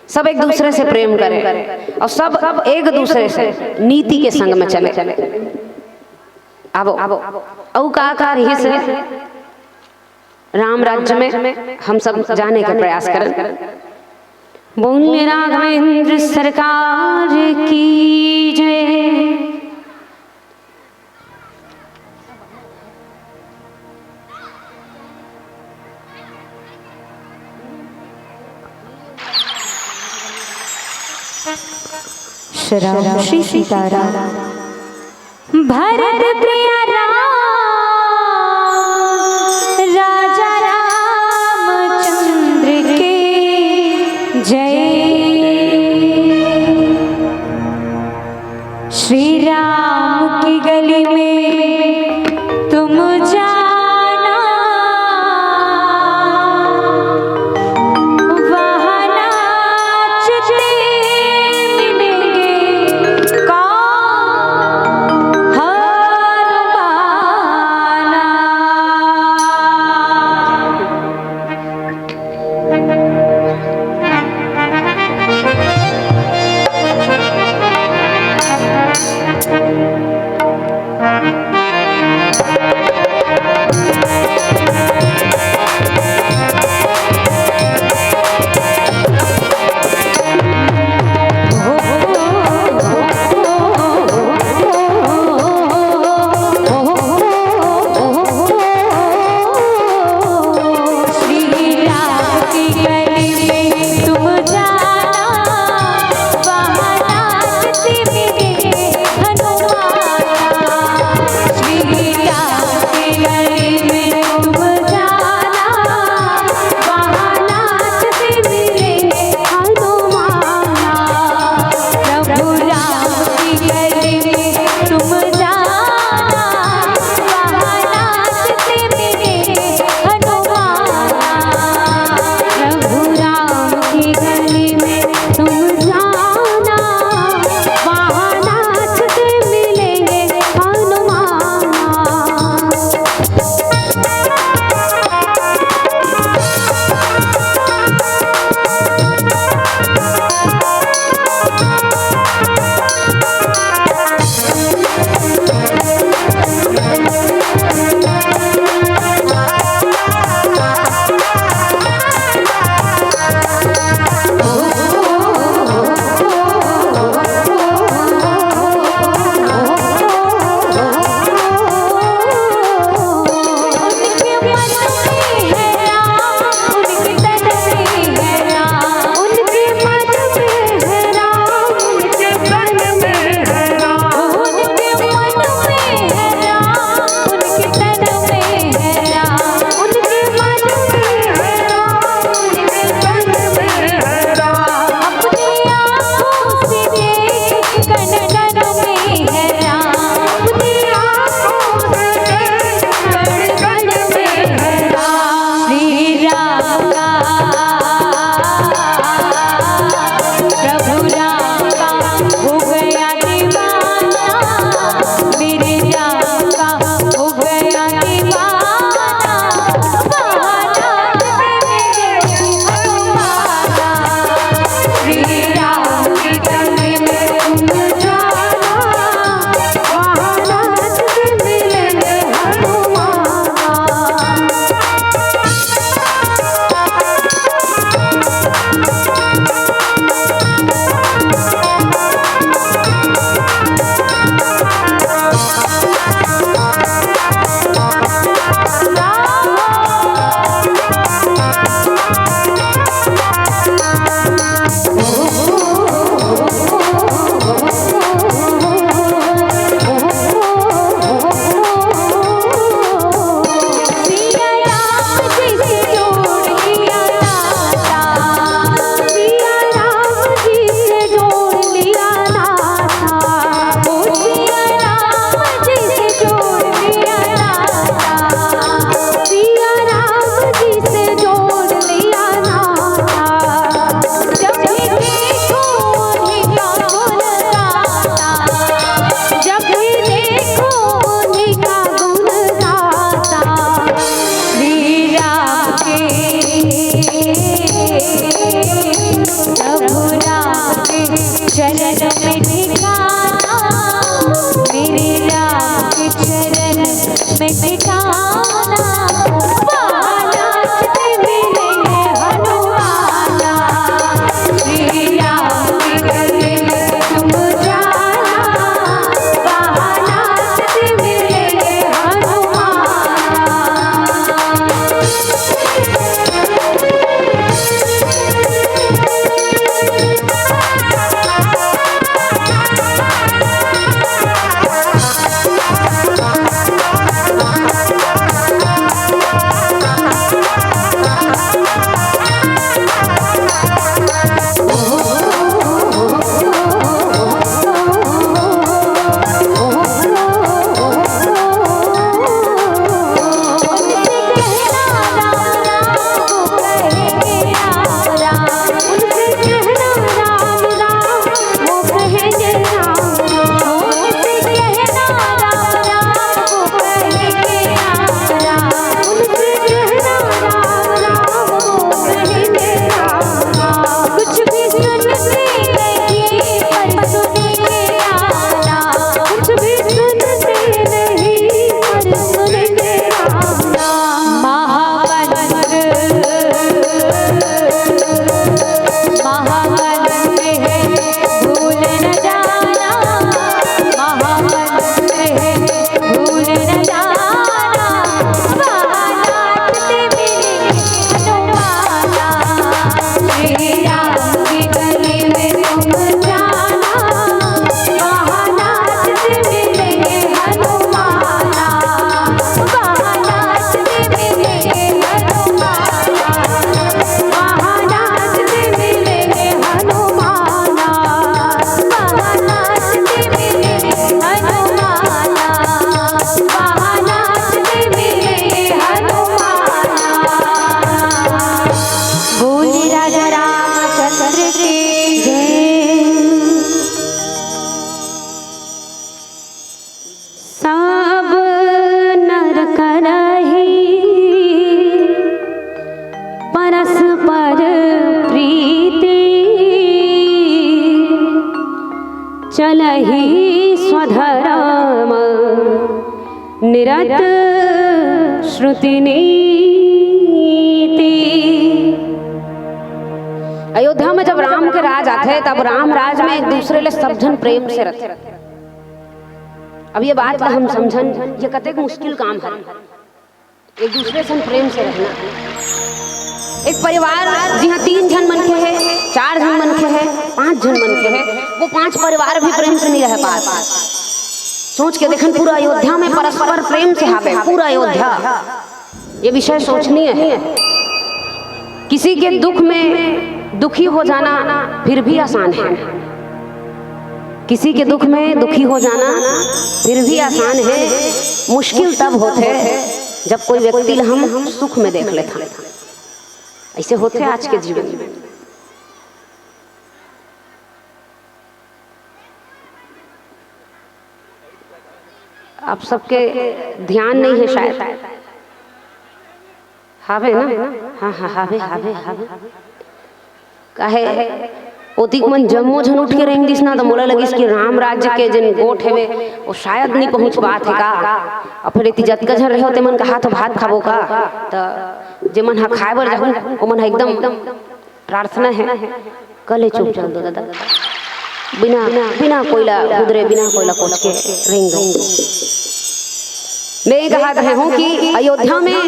सब एक दूसरे से प्रेम करे और सब एक दूसरे से नीति के संग में चले। अब औ का रही से राम राज्य में हम सब जाने का प्रयास करें। बोल राघवेंद्र सरकार की जय। श्री सीताराम। भरत प्रिय राम राजा रामचंद्र के जय। श्री राम की गली में तुम जाना, वहाँ नाचते मिलेंगे कौन हनुमान चरण में ठिकाना, मेरे राम के चरण में ठिकाना। बानात मिलेंगे हनुमाना, श्री राम के गले में तुम जाना। बानात मिलेंगे हनुमाना। सब नर करहि परस्पर प्रीति, चलहि स्वधर्म निरत श्रुति नीति। अयोध्या में जब राम के राज आते तब राम राज में एक दूसरे ले सब जन प्रेम से रहते। अब ये बात ला हम समझन, ये कतेक मुश्किल काम है एक दूसरे से प्रेम से रहना। एक परिवार जहाँ 3 जन मन के है, 4 जन मन के है, 5 जन मन के है, वो 5 परिवार भी प्रेम से नहीं रह पाते। सोच के देखन पूरा अयोध्या में परस्पर प्रेम से हावे पूरा अयोध्या। ये विषय सोचनीय है। किसी के दुख में दुखी हो जाना फिर भी आसान है, किसी के दुख में दुखी हो जाना फिर भी आसान है। मुश्किल तब होते जब कोई व्यक्ति हम सुख में देख लेता। ऐसे होते आज के जीवन में। आप सबके ध्यान नहीं है शायद, हावे ना? हाँ हाँ हावे हावे हावे काहे ओतिक मन जम्मो झन उठ के रहेंगे दिसना तो मोला लगिस कि राम राज्य के जिन गोठ है वो शायद नहीं पहुंच पात है का। और फिर इतनी जतका झन रहे होते मन कहा तो भात खाबो का, तो जे मन हा खाए बर जाहूं ओ मन एकदम प्रार्थना है कले चुप चल दो दादा, बिना बिना कोयला गुदरे बिना कोयला कोच के रेंग मैं कहा रहे हूँ कि अयोध्या में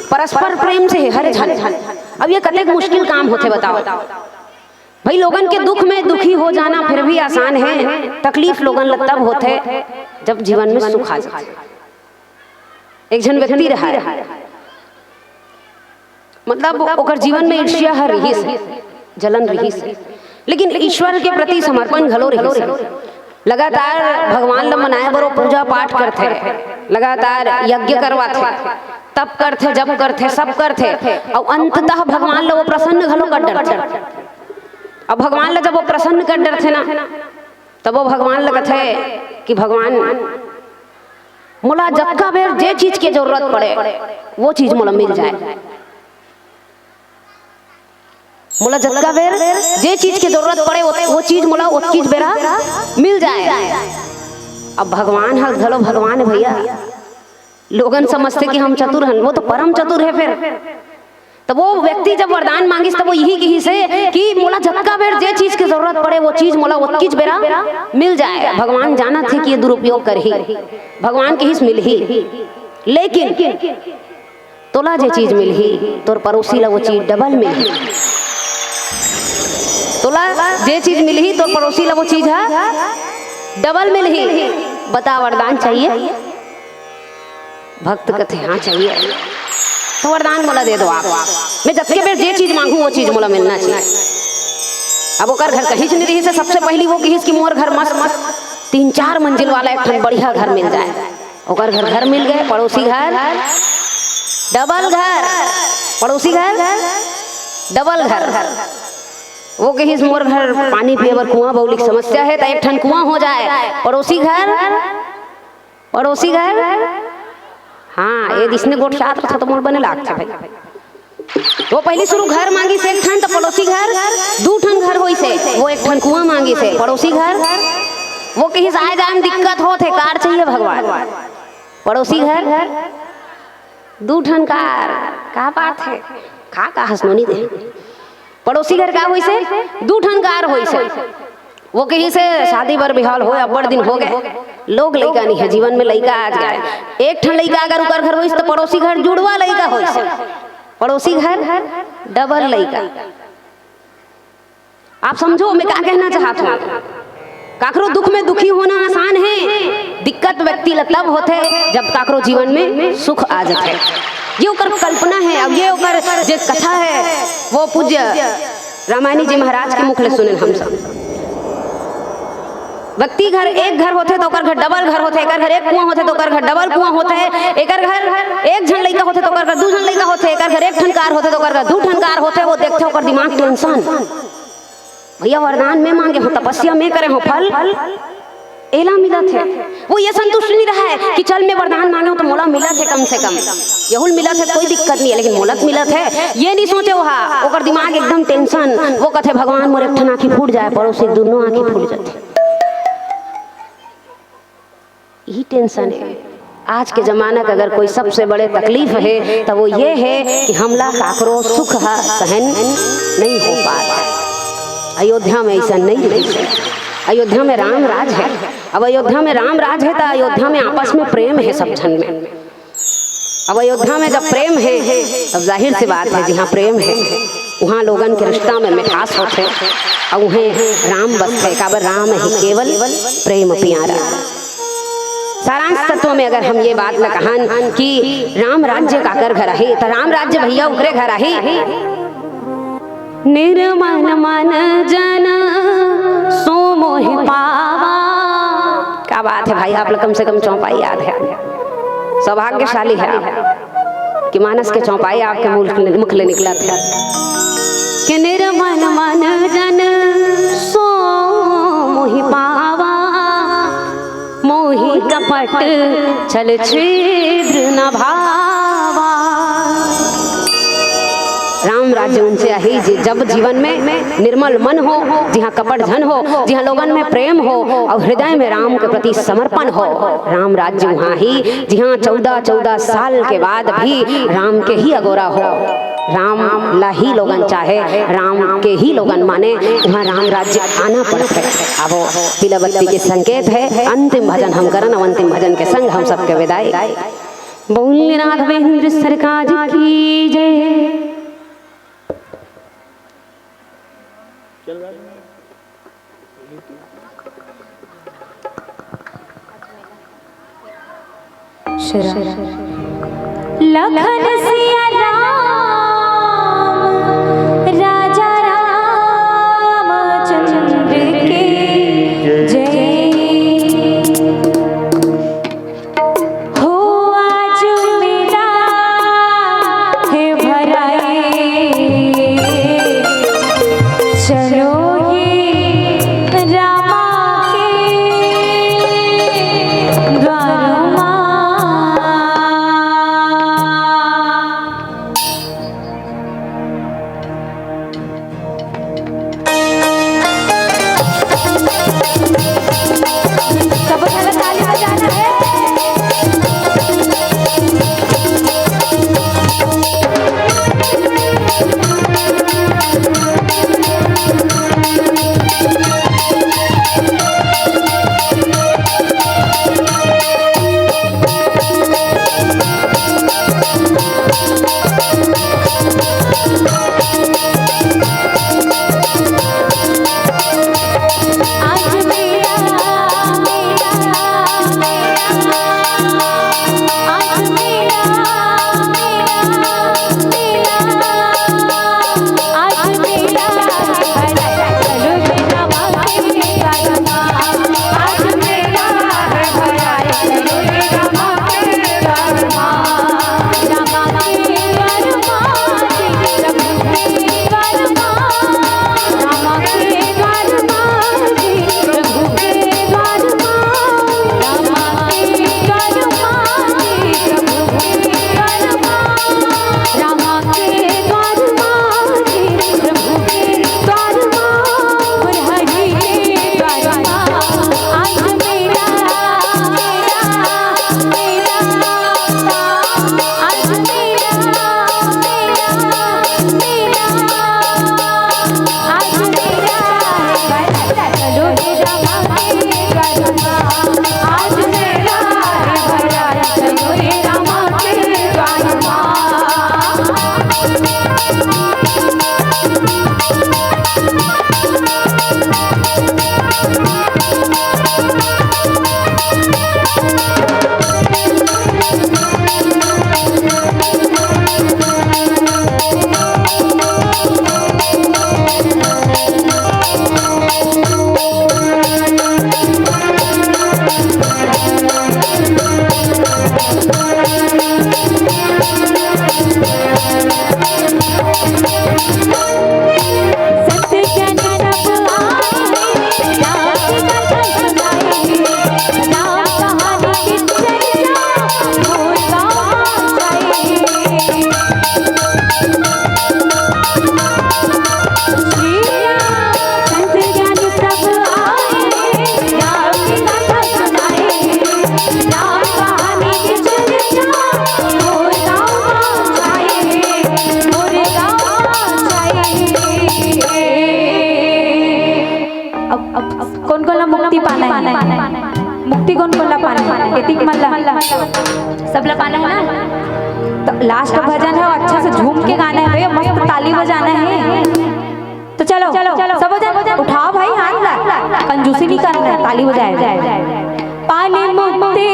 परस्पर प्रेम से है हर झन। अब ये कतेक मुश्किल काम होते बताओ भाई। लोगन के दुख में दुखी हो जाना फिर भी आसान है, तकलीफ लोगन तब होते जब जीवन में सुख आ जाए। एक जन व्यक्ति रहा मतलब ओकर जीवन में ईर्ष्या है रही से, जलन रही से, लेकिन ईश्वर के प्रति समर्पण घलो रही से। लगातार भगवान ला मनाए बरो पूजा पाठ करते, लगातार यज्ञ करवाते, तप करते, जप करते, सब करते, और अंततः भगवान ला वो प्रसन्न घलो कर डरते। अब भगवान ला जब वो प्रसन्न कर डरते ना, तब वो भगवान ला कहते कि भगवान मोला जक्का बेर जे चीज की जरूरत पड़े वो चीज मोला मिल जाए। मोला जतका बेर जे चीज की जरूरत पड़े वो चीज मोला वो चीज बेरा मिल जाए। अब भगवान है घलो भगवान है भैया, लोगन समझते कि हम चतुर हैं, वो तो परम चतुर है। फिर तो वो व्यक्ति जब वरदान मांगिस तो वो यही कही से कि मोला जतका बेर जे चीज की जरूरत पड़े वो चीज मोला वो चीज बेरा मिल जाए। भगवान जाना थे कि ये दुरुपयोग कर ही, भगवान के हिस मिल ही, लेकिन तोला जे चीज मिल ही तोर पड़ोसी ला वो चीज डबल मिल ही। तोला जे चीज मिल ही तोर पड़ोसी ला वो चीज है डबल मिल ही। बता वरदान चाहिए? भक्त कथे हाँ चाहिए, तो वरदान मोला दे दो आप। मैं जबके बेर जे चीज मांगू वो चीज मोला मिलना चाहिए। अब ओकर घर कहीं नहीं रही से सबसे पहली वो कही कि मोर घर मस्त 3-4 मंजिल वाला एक बढ़िया घर मिल जाए। ओकर घर मिल गए, पड़ोसी घर डबल घर, पड़ोसी घर डबल घर। वो कही मोर घर पानी पिए बर कुआं बउली की समस्या है तो एक ठन कुआं हो जाए। पड़ोसी घर हाँ ये जिसने गोट छात्र था तो मोर बने लागता भाई। वो पहली शुरू घर मांगी से एक ठन तो पड़ोसी घर 2 ठन घर होई से, वो एक ठन कुआं मांगी से पड़ोसी घर। वो कहीं आए जाए में दिक्कत हो थे, कार चाहिए भगवान। पड़ोसी घर 2 ठन कार, का बात है का हंसनोनी दे। पड़ोसी घर का होई से 2 ठन कार होई से। वो कहीं से शादी बर बिहाल हो अब बड़ दिन हो गए, लोग लड़का नहीं है जीवन में, लड़का आज गए। एक ठन लड़का अगर उकर घर होइस तो पड़ोसी घर जुड़वा लड़का होइस, पड़ोसी घर डबल लड़का। आप समझो मैं क्या कहना चाहता हूँ। काकरो दुख में दुखी होना आसान है, दिक्कत व्यक्ति तब होते जब काकरो जीवन में सुख आ जाते। ये ओकर कल्पना है। अब ये ओकर जे कथा है वो पूज्य रामायणी जी महाराज के मुख ले सुने हम सब। व्यक्ति घर एक घर होते तो ओकर घर डबल घर होते, एकर घर एक कुआं होते तो ओकर घर डबल कुआं होते, एकर घर एक झन लड़का होते तो ओकर घर 2 झन लड़का होते, एकर घर एक ठन कार होते तो ओकर घर 2 ठन कार होते। वो देखते ओकर दिमाग टेंशन। भैया वरदान में मांगे हो, तपस्या में करे हो, फल एला मिला थे। वो ये संतुष्ट नहीं रहा है कि चल मैं वरदान मांगे हूं तो मोला मिला थे, कम से कम यहुल मिला थे कोई दिक्कत नहीं है, लेकिन मोलक मिला थे ये नहीं सोचे। वहा ओकर दिमाग एकदम टेंशन। वो कथे भगवान मोर एक ठन आँखी फूट जाए, पड़ोसी दोनों आँखी फूट जाते। यही टेंशन है आज के जमाना का। अगर कोई सबसे बड़े तकलीफ है तो वो ये है कि हमला काकरो सुख सहन नहीं हो पाता। अयोध्या में ऐसा नहीं रही। अयोध्या में राम राज है। अब अयोध्या में राम राज है तो अयोध्या में आपस में प्रेम है सब जन में। अब अयोध्या में जब प्रेम है तब जाहिर सी बात है जहाँ प्रेम है वहाँ लोगन के रिश्ता में मिठास होते और उन्हें राम बसते। काबर राम ही केवल प्रेम प्यारा। सारांश तत्व में अगर हम ये बात न कहन कि राम राज्य काकर घर आहे तो राम राज्य भैया उकरे घर आहे। निर्मल मन जन सो मोहि पावा। क्या बात है भाई, आप लोग कम से कम चौपाई याद है। सौभाग्यशाली है आप कि मानस के चौपाई आपके मुख ले निकला था कि निर्मल मन जन सो मोहि पावा। मोहि कपट छल छिद्र न भावा। राम राज्य उनसे आई जब जीवन में निर्मल मन हो, जहाँ कपट धन हो, जहाँ लोगन में प्रेम हो और हृदय में राम के प्रति समर्पण हो। राम राज्य वहाँ ही जहाँ 14-14 साल के बाद भी राम के ही अगोरा हो, राम ला ही लोगन चाहे, राम के ही लोगन माने, वहाँ राम राज्य आना पड़ता है। अब वो पीलाबत्ती के संकेत है। अंतिम भजन हम करन और अंतिम भजन के संग हम सबके विदाई। बोल राघवेंद्र सरकार की जय। लखन सिया राम राजा रामचंद्र के जय। हो आज मेरा है भराए चलो अब कौन कोला मुक्ति पाना है, मुक्ति कौन कोला पाना है, एतिक मल्ला सबला पाना है ना। तो लास्ट भजन है, अच्छा से झूम के गाना है भैया, मस्त ताली बजाना है। तो चलो सब भजन उठाओ भाई, हाथ ला, कंजूसी नहीं करना है, ताली बजाए। पानी मुक्ति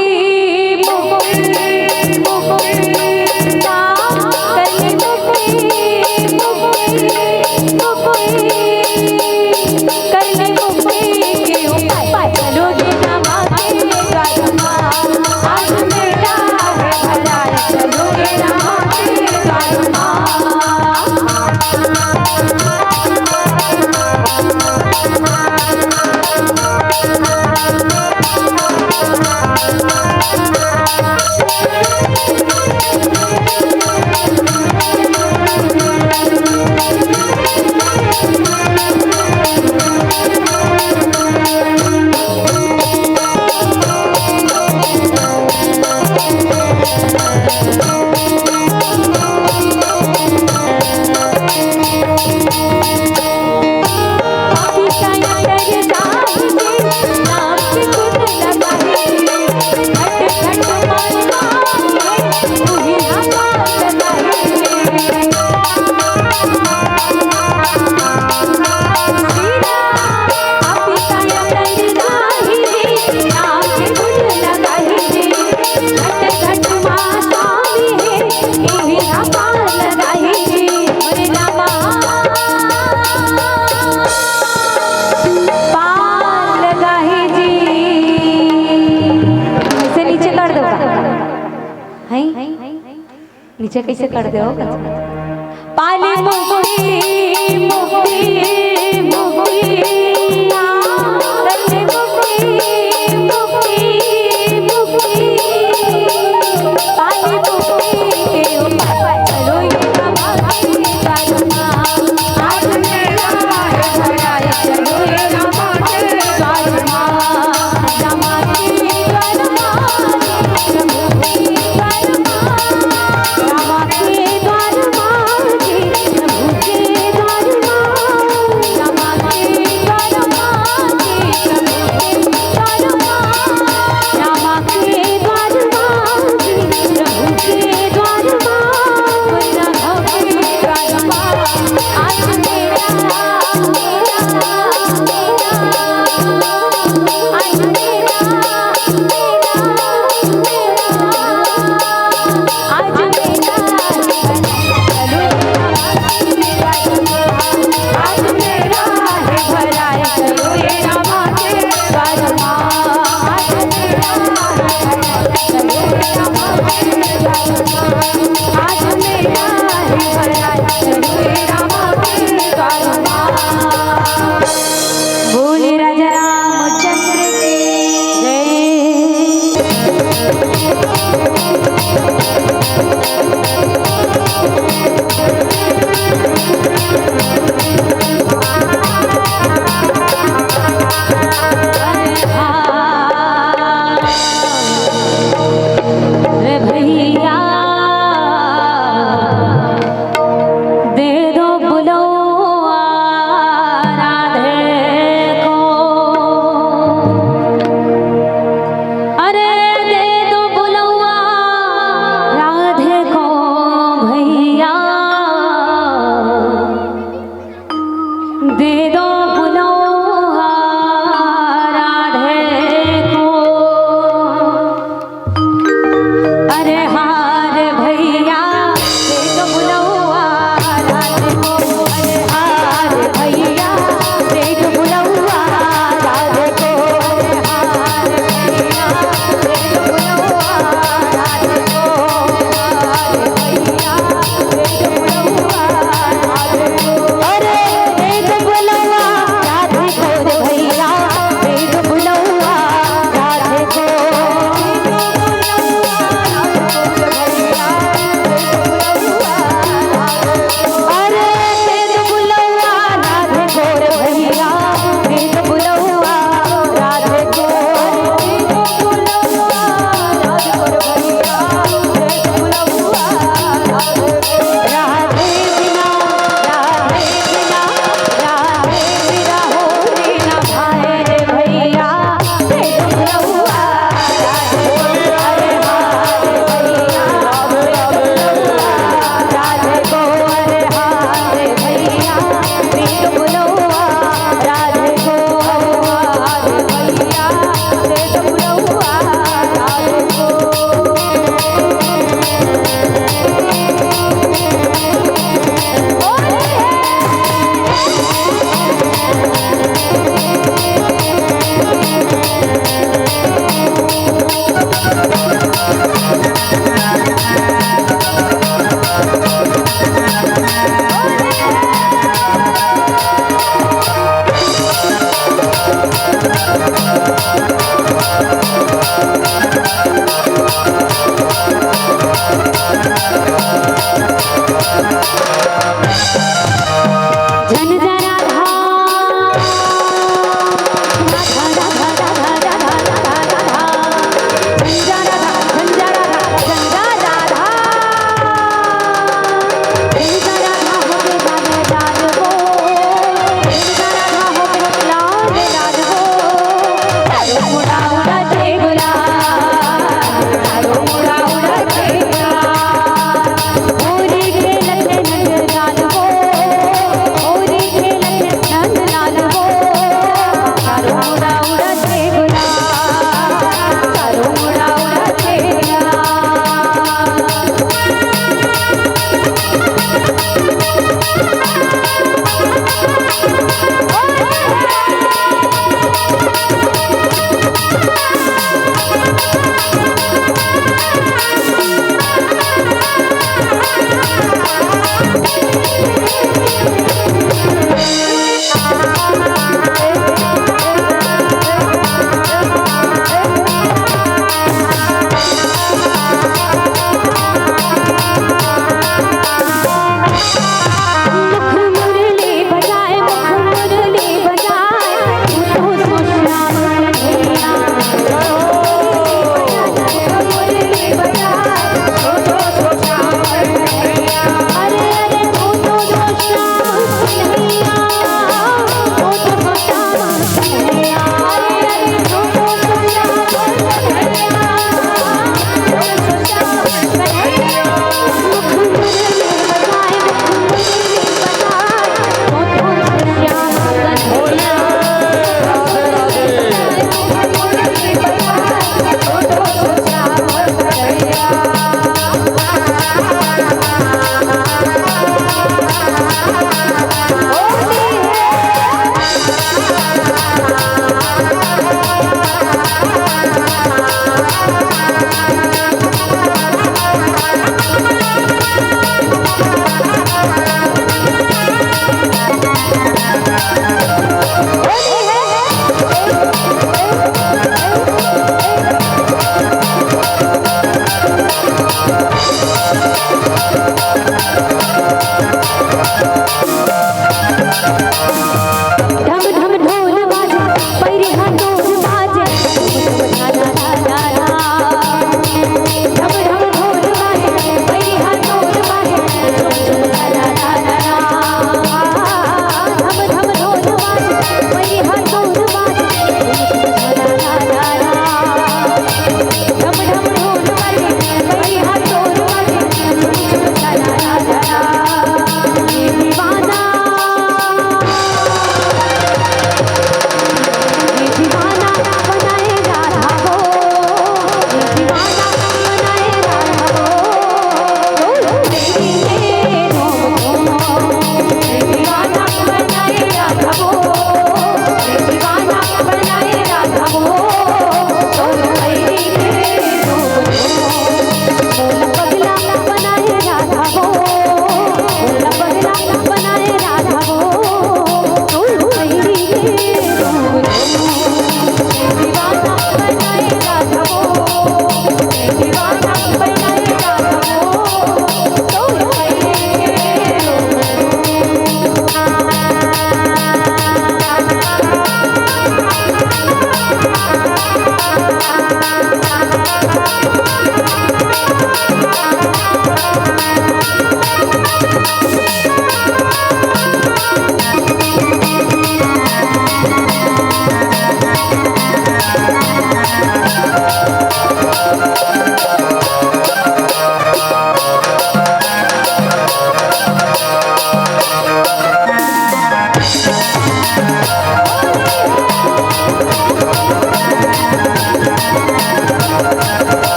नीचे कैसे कर दे हो पाली मुक्ति मुक्ति मुक्ति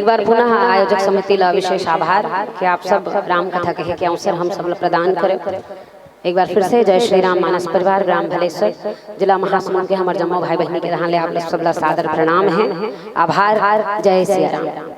एक बार पुनः आयोजक समिति ला विशेष आभार कि आप सब राम कथा कहे के अवसर हम सब प्रदान करें। एक बार फिर से जय श्री राम मानस परिवार ग्राम भलेश्वर जिला महासमुंद के हमारे जम्मो भाई बहनी के यहाँ ले आप सब सादर प्रणाम है, आभार, जय श्री राम।